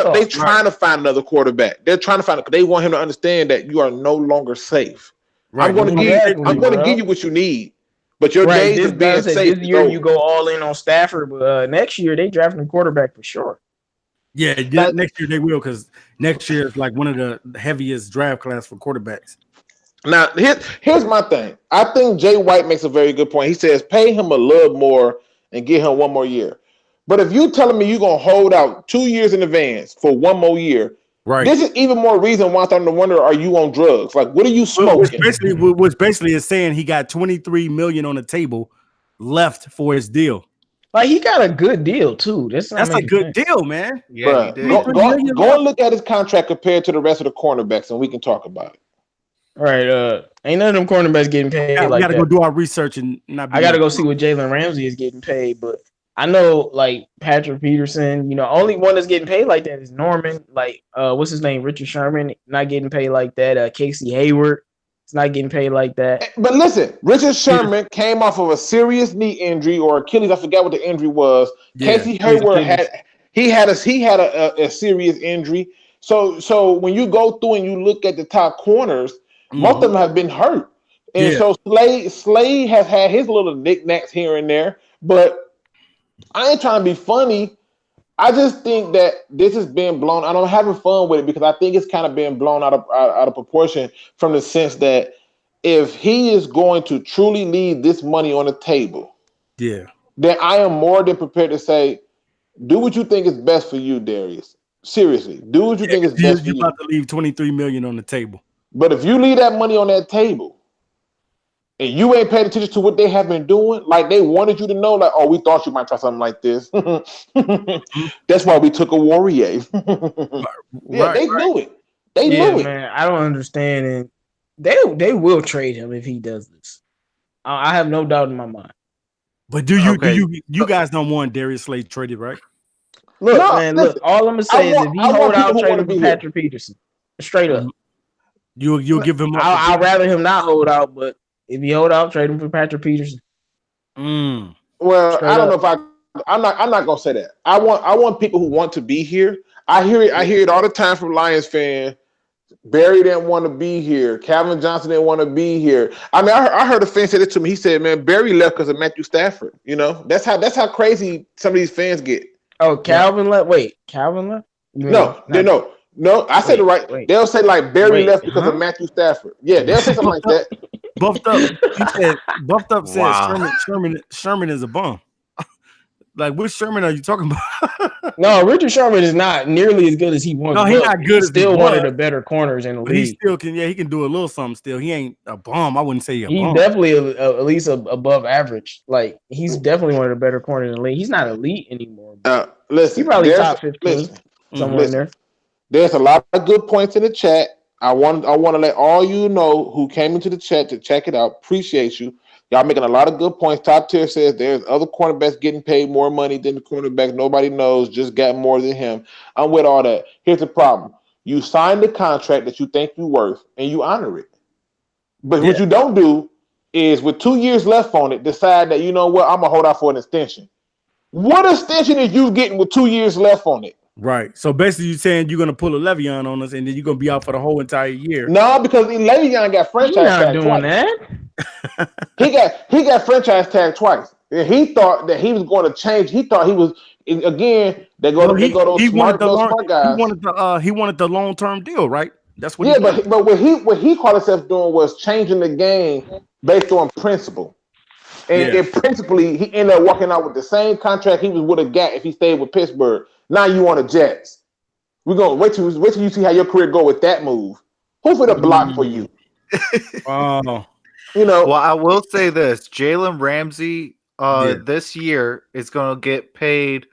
to find another quarterback. They're trying to find. They want him to understand that you are no longer safe. Right. I'm going to give you what you need. But your days of being safe. This year you go all in on Stafford, but next year they drafting a quarterback for sure. Yeah, next year they will, because next year is like one of the heaviest draft class for quarterbacks. Now, here's my thing. I think Jay White makes a very good point. He says pay him a little more and give him one more year. But if you telling me you're gonna hold out 2 years in advance for one more year, right? This is even more reason why I'm starting to wonder: are you on drugs? Like, what are you smoking? Which basically is saying he got $23 million on the table left for his deal. Like, he got a good deal too. That's a good deal, man. Yeah, go and look at his contract compared to the rest of the cornerbacks, and we can talk about it. All right, ain't none of them cornerbacks getting paid. We gotta go do our research and I gotta go see what Jalen Ramsey is getting paid, but I know like Patrick Peterson, only one that's getting paid like that is Norman. Like, what's his name? Richard Sherman, not getting paid like that. Casey Hayward, it's not getting paid like that. But listen, Richard Sherman came off of a serious knee injury or Achilles. I forgot what the injury was. Yeah, Casey Hayward had a serious injury. So when you go through and you look at the top corners, most of them have been hurt. And so Slay has had his little knickknacks here and there, but I ain't trying to be funny. I just think that this is being blown. I'm having fun with it because I think it's kind of being blown out of proportion, from the sense that if he is going to truly leave this money on the table, then I am more than prepared to say, do what you think is best for you, Darius. Seriously, do what you think is best for you. You're about to leave $23 million on the table. But if you leave that money on that table and you ain't paying attention to what they have been doing, like they wanted you to know, like, oh, we thought you might try something like this. That's why we took a Warrior. They knew it. They knew it. Man, I don't understand it. They will trade him if he does this. I have no doubt in my mind. But you guys don't want Darius Slay traded, right? Look, all I'm gonna say is if he hold out, trade him for Patrick Peterson. Straight up. You'll give him. I'd rather him not hold out, but if he hold out, trade him for Patrick Peterson. Well, I don't know if I'm not gonna say that. I want people who want to be here. I hear it all the time from Lions fans. Barry didn't want to be here. Calvin Johnson didn't want to be here. I mean, I heard a fan say this to me. He said, "Man, Barry left because of Matthew Stafford." That's how crazy some of these fans get. Oh, Calvin left. Wait, Calvin left? No, I said it right. Wait. They'll say like Barry left because of Matthew Stafford. Yeah, they'll say something like that. Buffed up said Sherman is a bum. Like, which Sherman are you talking about? No, Richard Sherman is not nearly as good as he was. No, he's not good. He's still one of the better corners in the league. He still can. Yeah, he can do a little something. Still, he ain't a bum. I wouldn't say he's definitely at least above average. Like, he's definitely one of the better corners in the league. He's not elite anymore. Listen, he's probably top 15 somewhere in there. There's a lot of good points in the chat. I want to let all you know who came into the chat to check it out. Appreciate you. Y'all making a lot of good points. Top Tier says there's other cornerbacks getting paid more money than the cornerback. Nobody knows, just got more than him. I'm with all that. Here's the problem. You sign the contract that you think you're worth and you honor it. But what you don't do is, with 2 years left on it, decide that, you know what, I'm going to hold out for an extension. What extension is you getting with 2 years left on it? Right. So basically you're saying you're going to pull a Le'Veon on us and then you're going to be out for the whole entire year. No, because Le'Veon got franchise tag twice. That. He got franchise tag twice. And he thought that he was going to change. He thought he was, again, they go those smart guys. He wanted the long-term deal, right? That's what. Yeah, but what he called himself doing was changing the game based on principle. And principally, he ended up walking out with the same contract he would have got if he stayed with Pittsburgh. Now you on the Jets. We're gonna wait till you see how your career go with that move. Who for the block for you? Oh, Well, I will say this: Jalen Ramsey this year is gonna get paid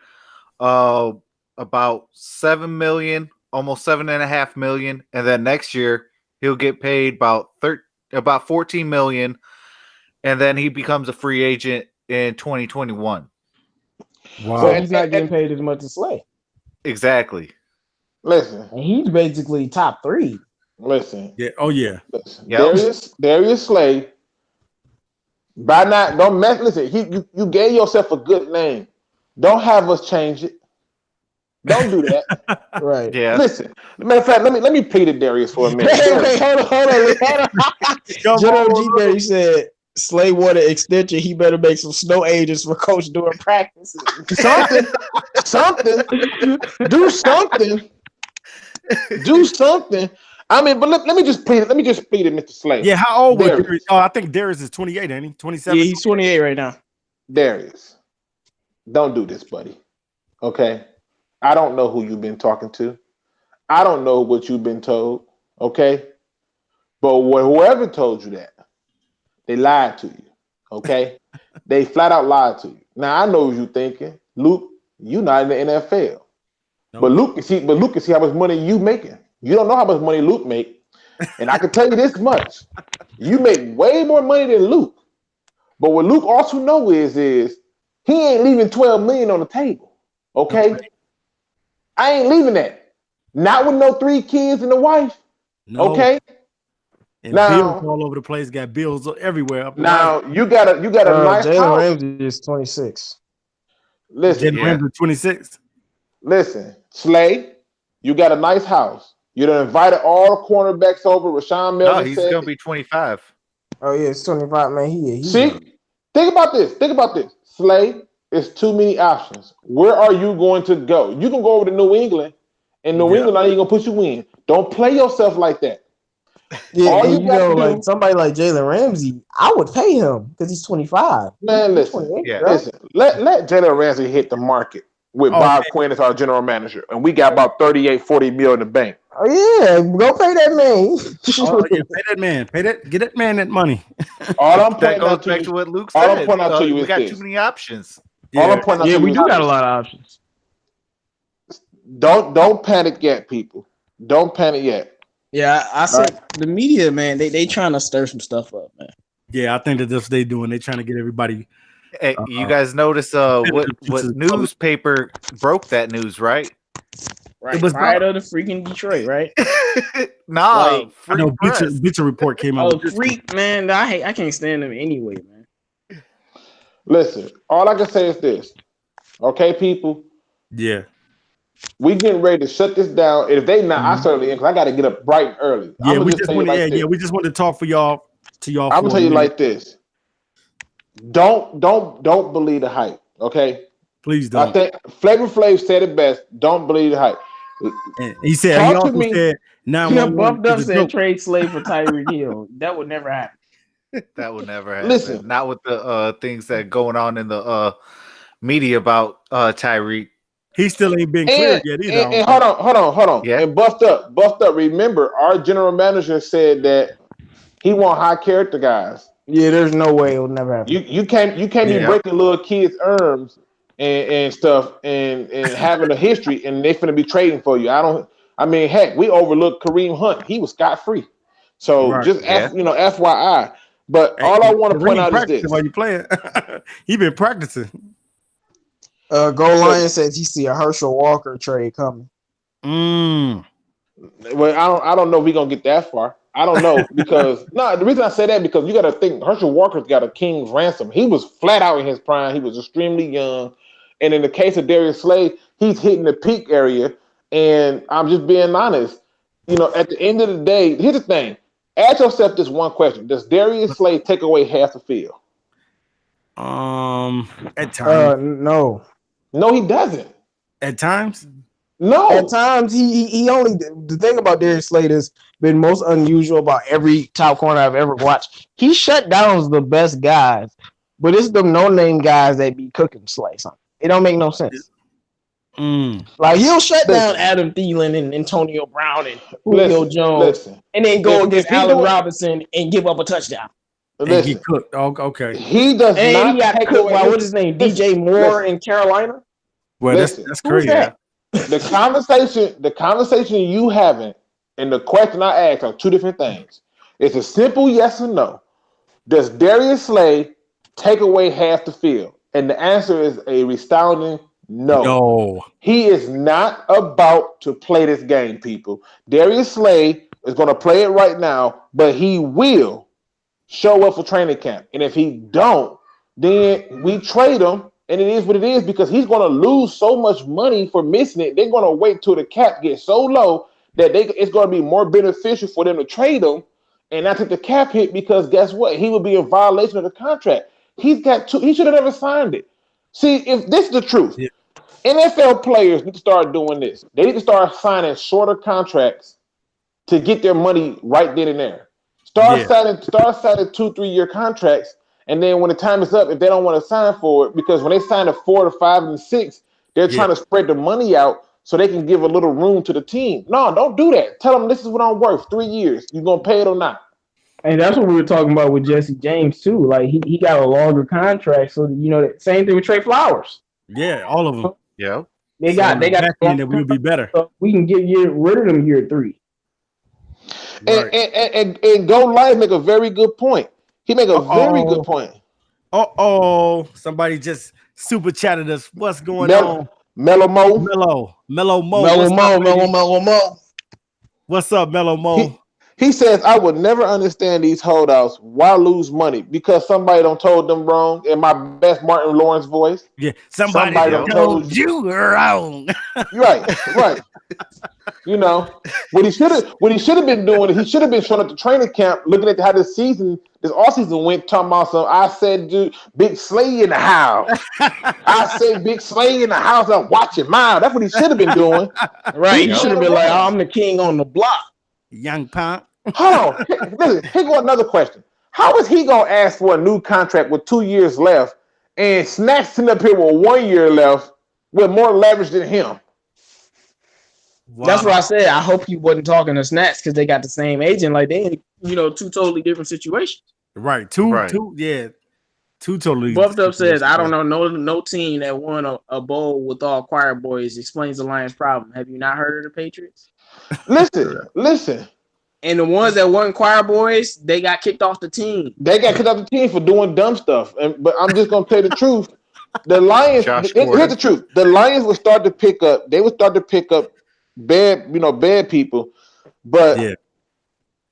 about 7 million, almost 7.5 million, and then next year he'll get paid about 14 million, and then he becomes a free agent in 2021. Wow. So he's not getting paid as much as Slay. Exactly. Listen, and he's basically top 3. Listen. Yeah. Oh yeah. Listen. Yep. Darius Slay. By not don't mess. Listen, you gave yourself a good name. Don't have us change it. Don't do that. Right. Yeah. Listen. Matter of fact, let me plead to Darius for a minute. Wait, hold on. General G Berry said Slay wanted extension. He better make some snow agents for coach during practices. Something. Do something. Do something. I mean, but let me just plead. Let me just plead to Mr. Slay. Yeah, how old was Darius? Oh, I think Darius is 28, ain't he? 27. Yeah, he's 28 right now. Darius, don't do this, buddy. Okay, I don't know who you've been talking to. I don't know what you've been told. Okay, but whoever told you that, they lied to you. Okay, they flat out lied to you. Now I know what you're thinking, Luke. You're not in the NFL. Nope. But Luke can see how much money you making. You don't know how much money Luke make. And I can tell you this much. You make way more money than Luke. But what Luke also know is he ain't leaving 12 million on the table. Okay? I ain't leaving that. Not with no 3 kids and a wife. No. Okay? And now, bills all over the place, got bills everywhere. Now you got a nice Jalen house. Ramsey is 26. Listen, Jalen Ramsey 26. Listen, Slay, you got a nice house. You done invited all the cornerbacks over. Rashawn Melvin. No, he's gonna be 25. Oh yeah, it's 25, man. See, think about this. Slay, it's too many options. Where are you going to go? You can go over to New England, and New England not even gonna put you in. Don't play yourself like that. Yeah, all you know, like somebody like Jalen Ramsey, I would pay him because he's 25. Man, listen, listen. Let Jalen Ramsey hit the market with Bob Quinn as our general manager, and we got about 38-40 mil in the bank. Oh yeah, go pay that man. Pay that man. Get that man that money. All I'm pointing out to to what Luke said. All I'm pointing out to you is we got this. too many options. Yeah, we do got a lot of options. Don't panic yet, people. Don't panic yet. Yeah, I said the media, man, they trying to stir some stuff up, man. Yeah, I think that's what they doing. They trying to get everybody. Hey, you guys notice what newspaper broke that news, right? Right, it was Pride of the freaking Detroit, right? Nah, I know Bleacher Report came out. Oh, freak, man! I can't stand them anyway, man. Listen, all I can say is this, okay, people. Yeah, we getting ready to shut this down. If they not, I certainly am, because I got to get up bright and early. Yeah, we just want to talk for y'all. To y'all, I'm gonna tell you like this. Don't believe the hype, okay? Please don't. I think Flavor Flav said it best. Don't believe the hype. And he said he also said bumped up said trade Slay for Tyreek Hill. That would never happen. That would never happen. Listen, not with the things that going on in the media about Tyreek. He still ain't been cleared yet either. And hold on. Yeah. And buffed up. Remember, our general manager said that he want high character guys. Yeah, there's no way it will never happen. You can't be breaking little kids' arms and stuff and having a history and they finna be trading for you. I mean, heck, we overlooked Kareem Hunt. He was scot-free. So FYI. But all I want to point out is this. While you playing, he been practicing. Go Lions says he see a Herschel Walker trade coming. Well, I don't know if we're gonna get that far. I don't know because the reason I say that because you got to think Herschel Walker's got a king's ransom. He was flat out in his prime. He was extremely young, and in the case of Darius Slay, he's hitting the peak area. And I'm just being honest. At the end of the day, here's the thing: ask yourself this one question: does Darius Slay take away half the field? At times, no, he doesn't. At times. No. At times, he only. The thing about Darius Slay has been most unusual about every top corner I've ever watched. He shut down the best guys, but it's the no-name guys that be cooking Slay something. It don't make no sense. Like he'll shut down Adam Thielen and Antonio Brown and Julio Jones, and then go against Allen Robinson and give up a touchdown. And he cooked. Oh, okay. He does and not. He got cooked by what's his name? DJ Moore in Carolina. Well, that's crazy. That? The conversation you having and the question I asked are two different things. It's a simple yes or no. Does Darius Slay take away half the field? And the answer is a resounding no. No. He is not about to play this game, people. Darius Slay is going to play it right now, but he will show up for training camp. And if he don't, then we trade him. And it is what it is because he's going to lose so much money for missing it. They're going to wait till the cap gets so low that it's going to be more beneficial for them to trade him and not take the cap hit because guess what? He would be in violation of the contract. He should have never signed it. See, if this is the truth, NFL players need to start doing this. They need to start signing shorter contracts to get their money right then and there. Start signing 2-3 year contracts. And then when the time is up, if they don't want to sign for it, because when they sign a 4 to 5 and 6, they're trying to spread the money out so they can give a little room to the team. No, don't do that. Tell them this is what I'm worth. 3 years. You're going to pay it or not. And that's what we were talking about with Jesse James, too. Like, he got a longer contract. So, same thing with Trey Flowers. Yeah, all of them. Yeah. They got that we would be better. So we can get rid of them year 3. Right. And Go Lions make a very good point. He make a very good point. Somebody just super chatted us. What's going on? Mellow Mo. Mellow Mo. What's up, Mellow Mo? He says, I would never understand these holdouts. Why lose money? Because somebody don't told them wrong. In my best Martin Lawrence voice. Yeah, somebody told you wrong. Right. What he should have been doing is he should have been showing up to training camp, looking at how this offseason went, talking about some. I said, dude, Big Slay in the house. I said, Big Slay in the house. I'm watching mine. That's what he should have been doing. Right. He should have been like, I'm the king on the block. Young punk. Hold on. Listen, here go another question. How is he going to ask for a new contract with 2 years left and Snacks sitting up here with 1 year left with more leverage than him? Wow. That's what I said. I hope he wasn't talking to Snacks because they got the same agent. Like they, two totally different situations. Right. Two totally. Buffed Up says, I don't know no team that won a bowl with all choir boys explains the Lions' problem. Have you not heard of the Patriots? Listen. And the ones that won choir boys, they got kicked off the team. They got kicked off the team for doing dumb stuff. But I'm just gonna tell you the truth. The Lions. Here's the truth. The Lions would start to pick up. They would start to pick up bad people. But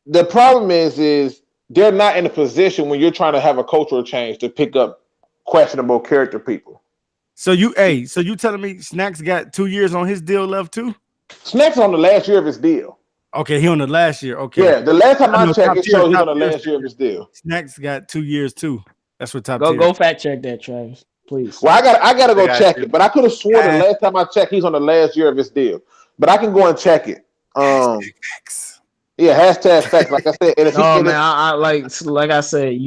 the problem is they're not in a position when you're trying to have a cultural change to pick up questionable character people. So you telling me Snacks got 2 years on his deal left too? Snacks on the last year of his deal. Okay, he on the last year. Okay. Yeah, the last time I checked, it showed he's on the last year of his deal. Snacks got 2 years too. That's what top tier. Go fact check that, Travis, please. Well, I gotta go check it, but I could have sworn the last time I checked, he's on the last year of his deal. But I can go and check it. Hashtag facts. Like I said, and I like I said,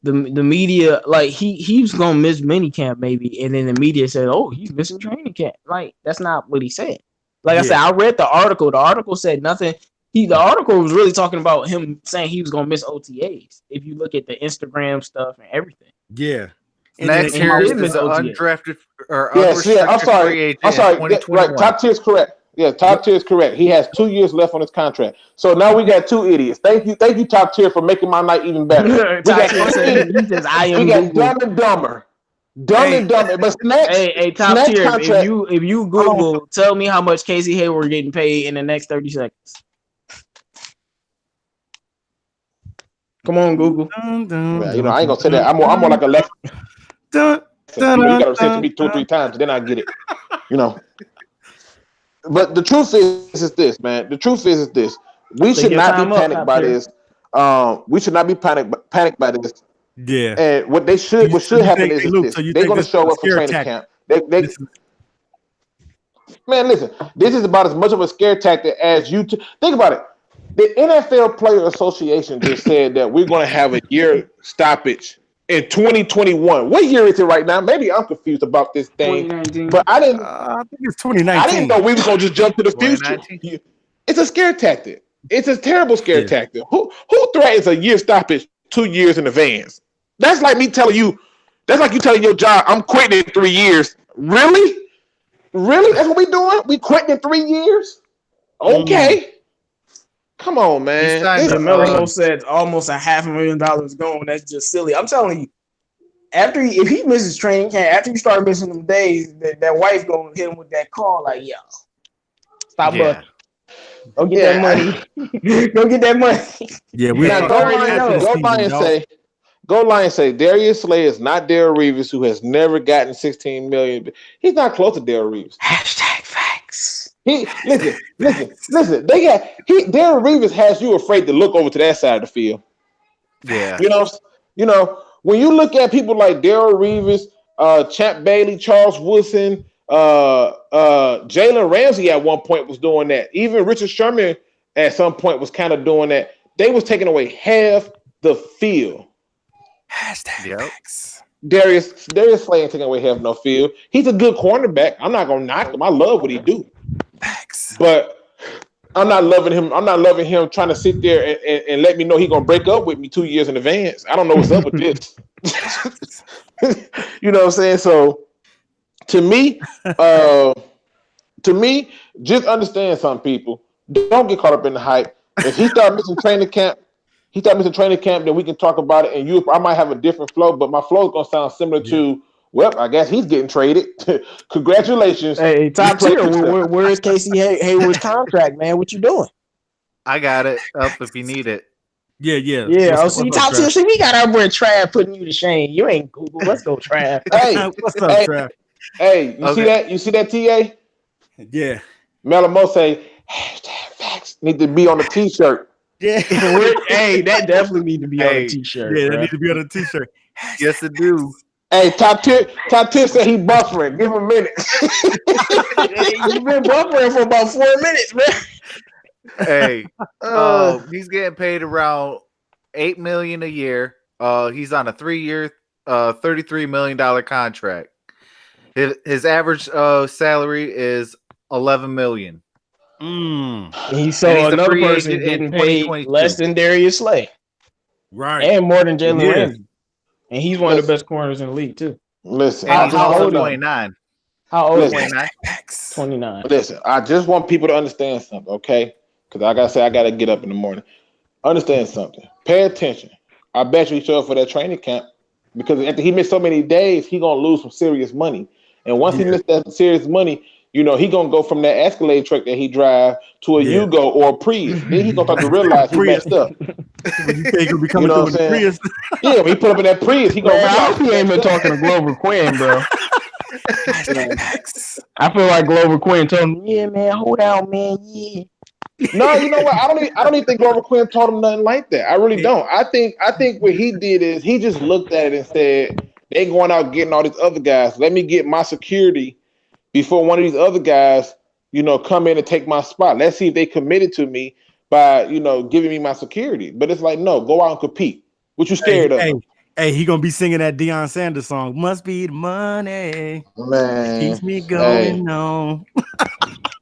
the media, like he's gonna miss minicamp maybe, and then the media said, "Oh, he's missing training camp." Like that's not what he said. Like I said, I read the article. The article said nothing. The article was really talking about him saying he was gonna miss OTAs. If you look at the Instagram stuff and everything. Yeah. Next year is undrafted or I'm sorry. Right, top tier is correct. Yeah, top tier is correct. He has 2 years left on his contract. So now we got two idiots. Thank you, top tier, for making my night even better. We got Dumb and Dumber. But Snacks. Hey, top tier. Contract, if you Google, tell me how much Casey Hayward getting paid in the next 30 seconds. Come on, Google. I ain't gonna say that. I'm more like Alexa. You gotta say it to me 2 or 3 times, then I get it. But the truth is this, man. The truth is this. We should not be panicked by this. We should not be panicked by this. Yeah. And what should happen is this. They're going to show up for training camp. Man, listen. This is about as much of a scare tactic as you. Think about it. The NFL Player Association just said that we're going to have a year stoppage in 2021. What year is it right now? Maybe I'm confused about this thing. But I think it's 2019. I didn't know we were going to just jump to the future. It's a scare tactic. It's a terrible scare tactic. Who threatens a year stoppage 2 years in advance? That's like me telling you. That's like you telling your job, I'm quitting in 3 years. Really? Really? That's what we doing? We quitting in 3 years? Okay. Come on, man. Melo said almost $500,000 gone. That's just silly. I'm telling you, if he misses training camp, after you start missing them days, that wife gonna hit him with that call like, yo, stop bucking. Go get that money. Go get that money. Yeah, we Go Lions say Darius Slay is not Darrell Reeves, who has never gotten 16 million. He's not close to Darrell Reeves. #facts. Listen. Darrell Reeves has you afraid to look over to that side of the field. Yeah. You know, when you look at people like Darrell Reeves, Champ Bailey, Charles Woodson, Jalen Ramsey at one point was doing that. Even Richard Sherman at some point was kind of doing that. They was taking away half the field. #facts. Darius Slay ain't taking away half no field. He's a good cornerback. I'm not gonna knock him. I love what he do. Facts. But I'm not loving him. I'm not loving him trying to sit there and let me know he's gonna break up with me 2 years in advance. I don't know what's up with this. You know what I'm saying? So to me, just understand some people. Don't get caught up in the hype. If he start missing training camp, then we can talk about it. And I might have a different flow, but my flow is gonna sound similar to, well, I guess he's getting traded. Congratulations. Hey, top tier. Where is Casey Hayward's contract, man? What you doing? I got it up if you need it. Yeah. Top tier. See, we got our boy Trav putting you to shame. You ain't Google. Let's go, Trav. Hey, what's up, Trav? Hey, see that? You see that, TA? Yeah. Melamo say #facts need to be on the T-shirt. Yeah. Hey, that definitely need to be on a T-shirt. Yeah, that need to be on a T-shirt. Yes, it do. Hey, top tier said he buffering. Give him a minute. You've been buffering for about 4 minutes, man. Hey, he's getting paid around $8 million a year. He's on a 3-year, $33 million contract. His average salary is $11 million. He saw another person getting paid less than Darius Slay, right, and more than Jalen Ramsey, and he's one of the best corners in the league too. Listen, and he's also 29. How old is he? 29. Listen, I just want people to understand something, okay? Because like I said, I got to get up in the morning. Understand something. Pay attention. I bet you he showed up for that training camp because after he missed so many days, he gonna lose some serious money. And once he missed that serious money, you know, he gonna go from that Escalade truck that he drive to a Yugo or a Prius. Then he gonna start to realize he messed up. You think he'll be coming through with the Prius? Yeah, when he put up in that Prius, he gonna realize he ain't been talking to Glover Quinn, bro. I feel like Glover Quinn told him, "Yeah, man, hold out, man, yeah." No, you know what? I don't even think Glover Quinn told him nothing like that. I really don't. I think what he did is he just looked at it and said, "They going out getting all these other guys. Let me get my security before one of these other guys, you know, come in and take my spot. Let's see if they committed to me by, you know, giving me my security." But it's like, no, go out and compete. What you scared of? Hey, he gonna be singing that Deion Sanders song. Must be the money, man. Keeps me going on.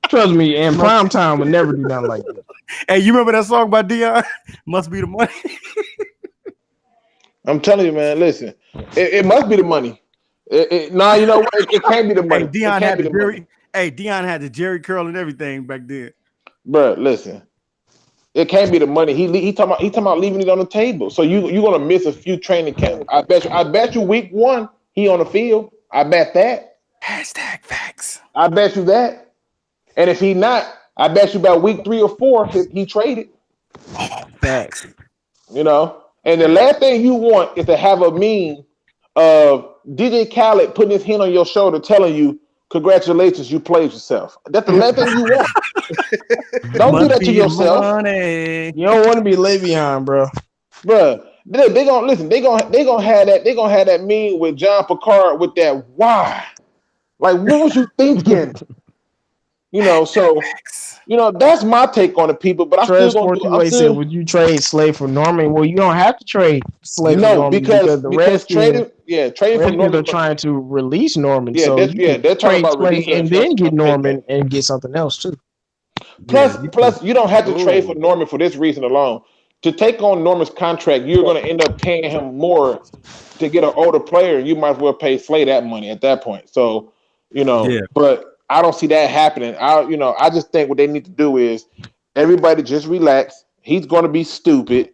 Trust me, in prime time would never do nothing like that. Hey, you remember that song by Deion? Must be the money. I'm telling you, man. Listen, it must be the money. No, you know what? It can't be the money. Deion had the Jerry curl and everything back then. Bro, listen. It can't be the money. He talking about leaving it on the table. So you're gonna miss a few training camps. I bet you week 1 he on the field. I bet that. #facts. I bet you that. And if he not, I bet you about week 3 or 4 he traded. Facts. You know. And the last thing you want is to have a meme of DJ Khaled putting his hand on your shoulder telling you, "Congratulations, you played yourself." That's the last thing you want. Don't do that to yourself. Money. You don't want to be Le'Veon, bro. Bro, they gonna listen. They gonna have that. They gonna have that meme with John Picard with that why. Like, what was you thinking? You know. So, you know, that's my take on the people. But I still said, "Would you trade Slay for Norman?" Well, you don't have to trade Slay for Norman because the Redskins for Norman are trying to release Norman. Yeah, so they're trying about Slay and then get Norman and get something else too. Plus, you don't have to trade for Norman for this reason alone. To take on Norman's contract, you're going to end up paying him more to get an older player. You might as well pay Slay that money at that point. So, you know, but I don't see that happening. I just think what they need to do is everybody just relax. He's going to be stupid.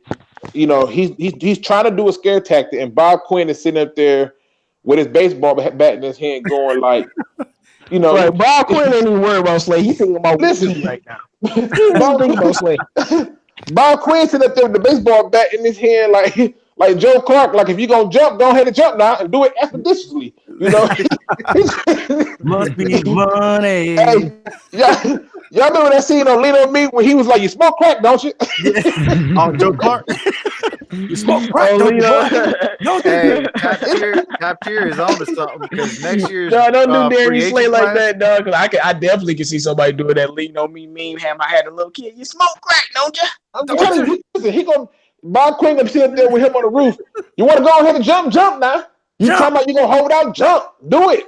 He's trying to do a scare tactic, and Bob Quinn is sitting up there with his baseball bat in his hand, going like, right. Bob Quinn ain't even worried about Slay. He's thinking about listen right now. He's thinking about Slay. Bob Quinn sitting up there with the baseball bat in his hand, like Joe Clark. Like, if you're gonna jump, go ahead and jump now and do it expeditiously. Must be money. Hey, y'all remember that scene on Lean on Me when he was like, "You smoke crack, don't you?" Oh, Joe Clark. You smoke crack, don't you? Hey, top tier is on to something because next year's don't do Darius Slay like that, dog. Because I definitely can see somebody doing that Lean on Me meme. I had a little kid. You smoke crack, don't you? I'm telling you, he gonna Bob Quinn gonna sit up there with him on the roof. You want to go ahead and jump now? You talking about you gonna hold out, jump, do it.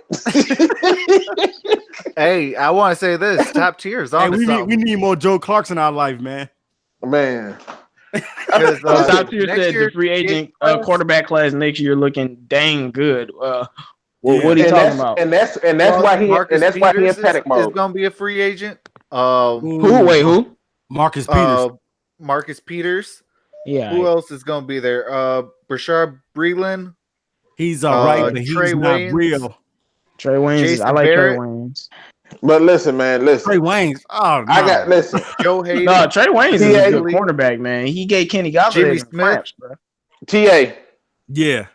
Hey, I want to say this: top tier is on. We need more Joe Clarks in our life, man. Top tier said the free agent quarterback class next year looking dang good. What are you talking about? And that's why he in panic mode. Is gonna be a free agent. Who? Marcus Peters. Marcus Peters. Yeah. Who else is gonna be there? Brashard Breeland. He's all right, but he's Trey not Waynes. real. Trey Waynes. I like Trey Waynes. But listen, man, Trey Waynes. Oh, no. Listen. Joe Hayden. No, Trey Waynes is a good cornerback, man. He gave Kenny Galladay Jimmy Smith, bro. TA. Yeah.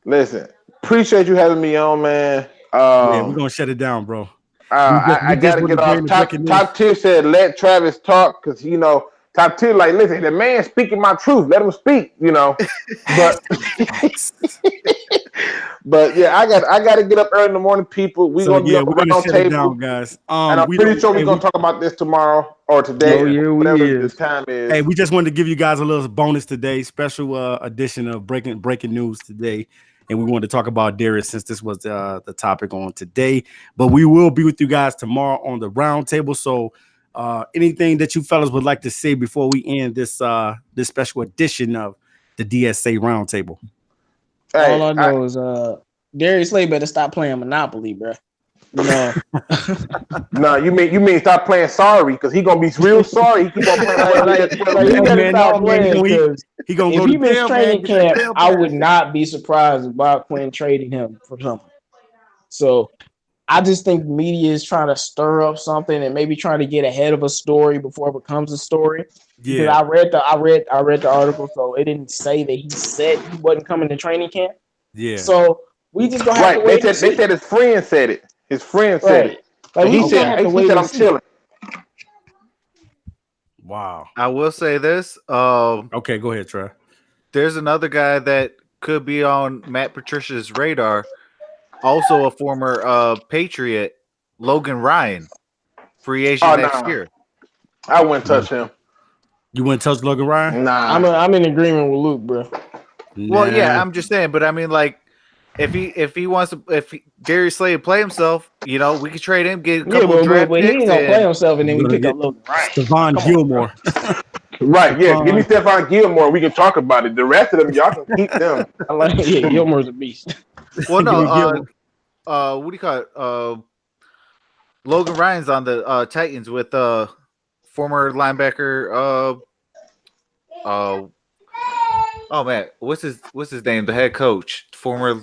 Listen, appreciate you having me on, man. We're gonna shut it down, bro. I gotta get off. Top tier said let Travis talk because top tier, like, listen, the man speaking my truth. Let him speak, But yeah, I got to get up early in the morning, people. We're gonna be on the round table, down, guys. And I'm pretty sure we're gonna talk about this tomorrow or today, whatever this time is. Hey, we just wanted to give you guys a little bonus today, special edition of breaking news today. And we wanted to talk about Darius since this was the topic on today. But we will be with you guys tomorrow on the round table. So anything that you fellas would like to say before we end this special edition of the DSA Roundtable? Hey, all I know is Darius Slay better stop playing Monopoly, bro. No. No, you mean stop playing sorry because he gonna be real sorry. He keep on playing he gonna go. If he missed training camp, I would not be surprised about Quinn trading him for something. So I just think the media is trying to stir up something and maybe trying to get ahead of a story before it becomes a story. Yeah, I read the article, so it didn't say that he said he wasn't coming to training camp. Yeah. So we just gonna have to wait. They said his friend said it. His friend said it. Like, he said I'm chilling. Wow. I will say this. Okay, go ahead, Trey. There's another guy that could be on Matt Patricia's radar. Also a former Patriot, Logan Ryan, free agent next year. I wouldn't touch him. You wouldn't touch Logan Ryan? Nah. I'm in agreement with Luke, bro. Well, yeah, I'm just saying, but I mean, like, if Darius Slay play himself, we could trade him, get a couple draft picks. He ain't gonna play himself, and then we pick up Logan Ryan. Stephon Gilmore. Right, yeah. Give me Stephon Gilmore. We can talk about it. The rest of them, y'all can keep them. I like it. Yeah, Gilmore's a beast. Well, no, what do you call it? Logan Ryan's on the Titans with former linebacker. Oh man, what's his name? The head coach, former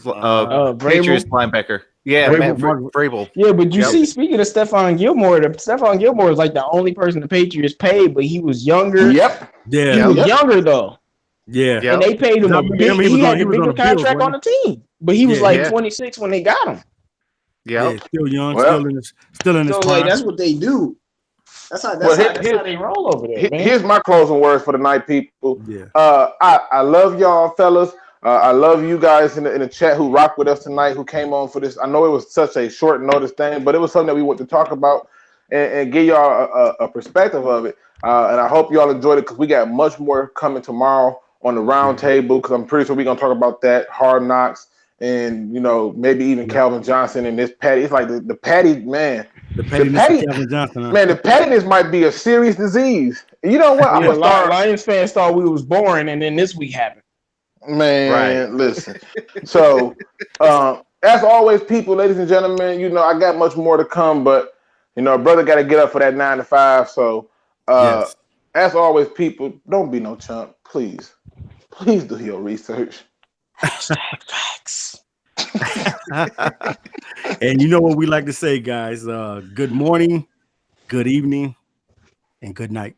Patriots linebacker. Yeah, Matt Vrabel. Yeah, but you see, speaking of Stephon Gilmore, Stephon Gilmore is like the only person the Patriots paid, but he was younger. Yep. Yeah. He was younger though. Yeah. And they paid him he had a bigger contract on the team. But he was 26 when they got him. Yeah. Still young, still in his prime. Like, that's what they do. That's how they roll over there, man. Here's my closing words for the night, people. Yeah. I love y'all, fellas. I love you guys in the chat who rocked with us tonight, who came on for this. I know it was such a short notice thing, but it was something that we want to talk about and give y'all a perspective of it. And I hope y'all enjoyed it because we got much more coming tomorrow on the round table because I'm pretty sure we're going to talk about that, Hard Knocks, and, maybe even Calvin Johnson and this Patty. It's like the Patty, man. The Calvin Johnson. Man, the pettiness might be a serious disease. You know what? Lions fans thought we was boring, and then this week happened. Man, listen. So, as always, people, ladies and gentlemen, I got much more to come, but a brother got to get up for that 9 to 5. So, Yes. as always, people, don't be no chump. Please do your research. Facts. And you know what we like to say, guys? Good morning, good evening, and good night.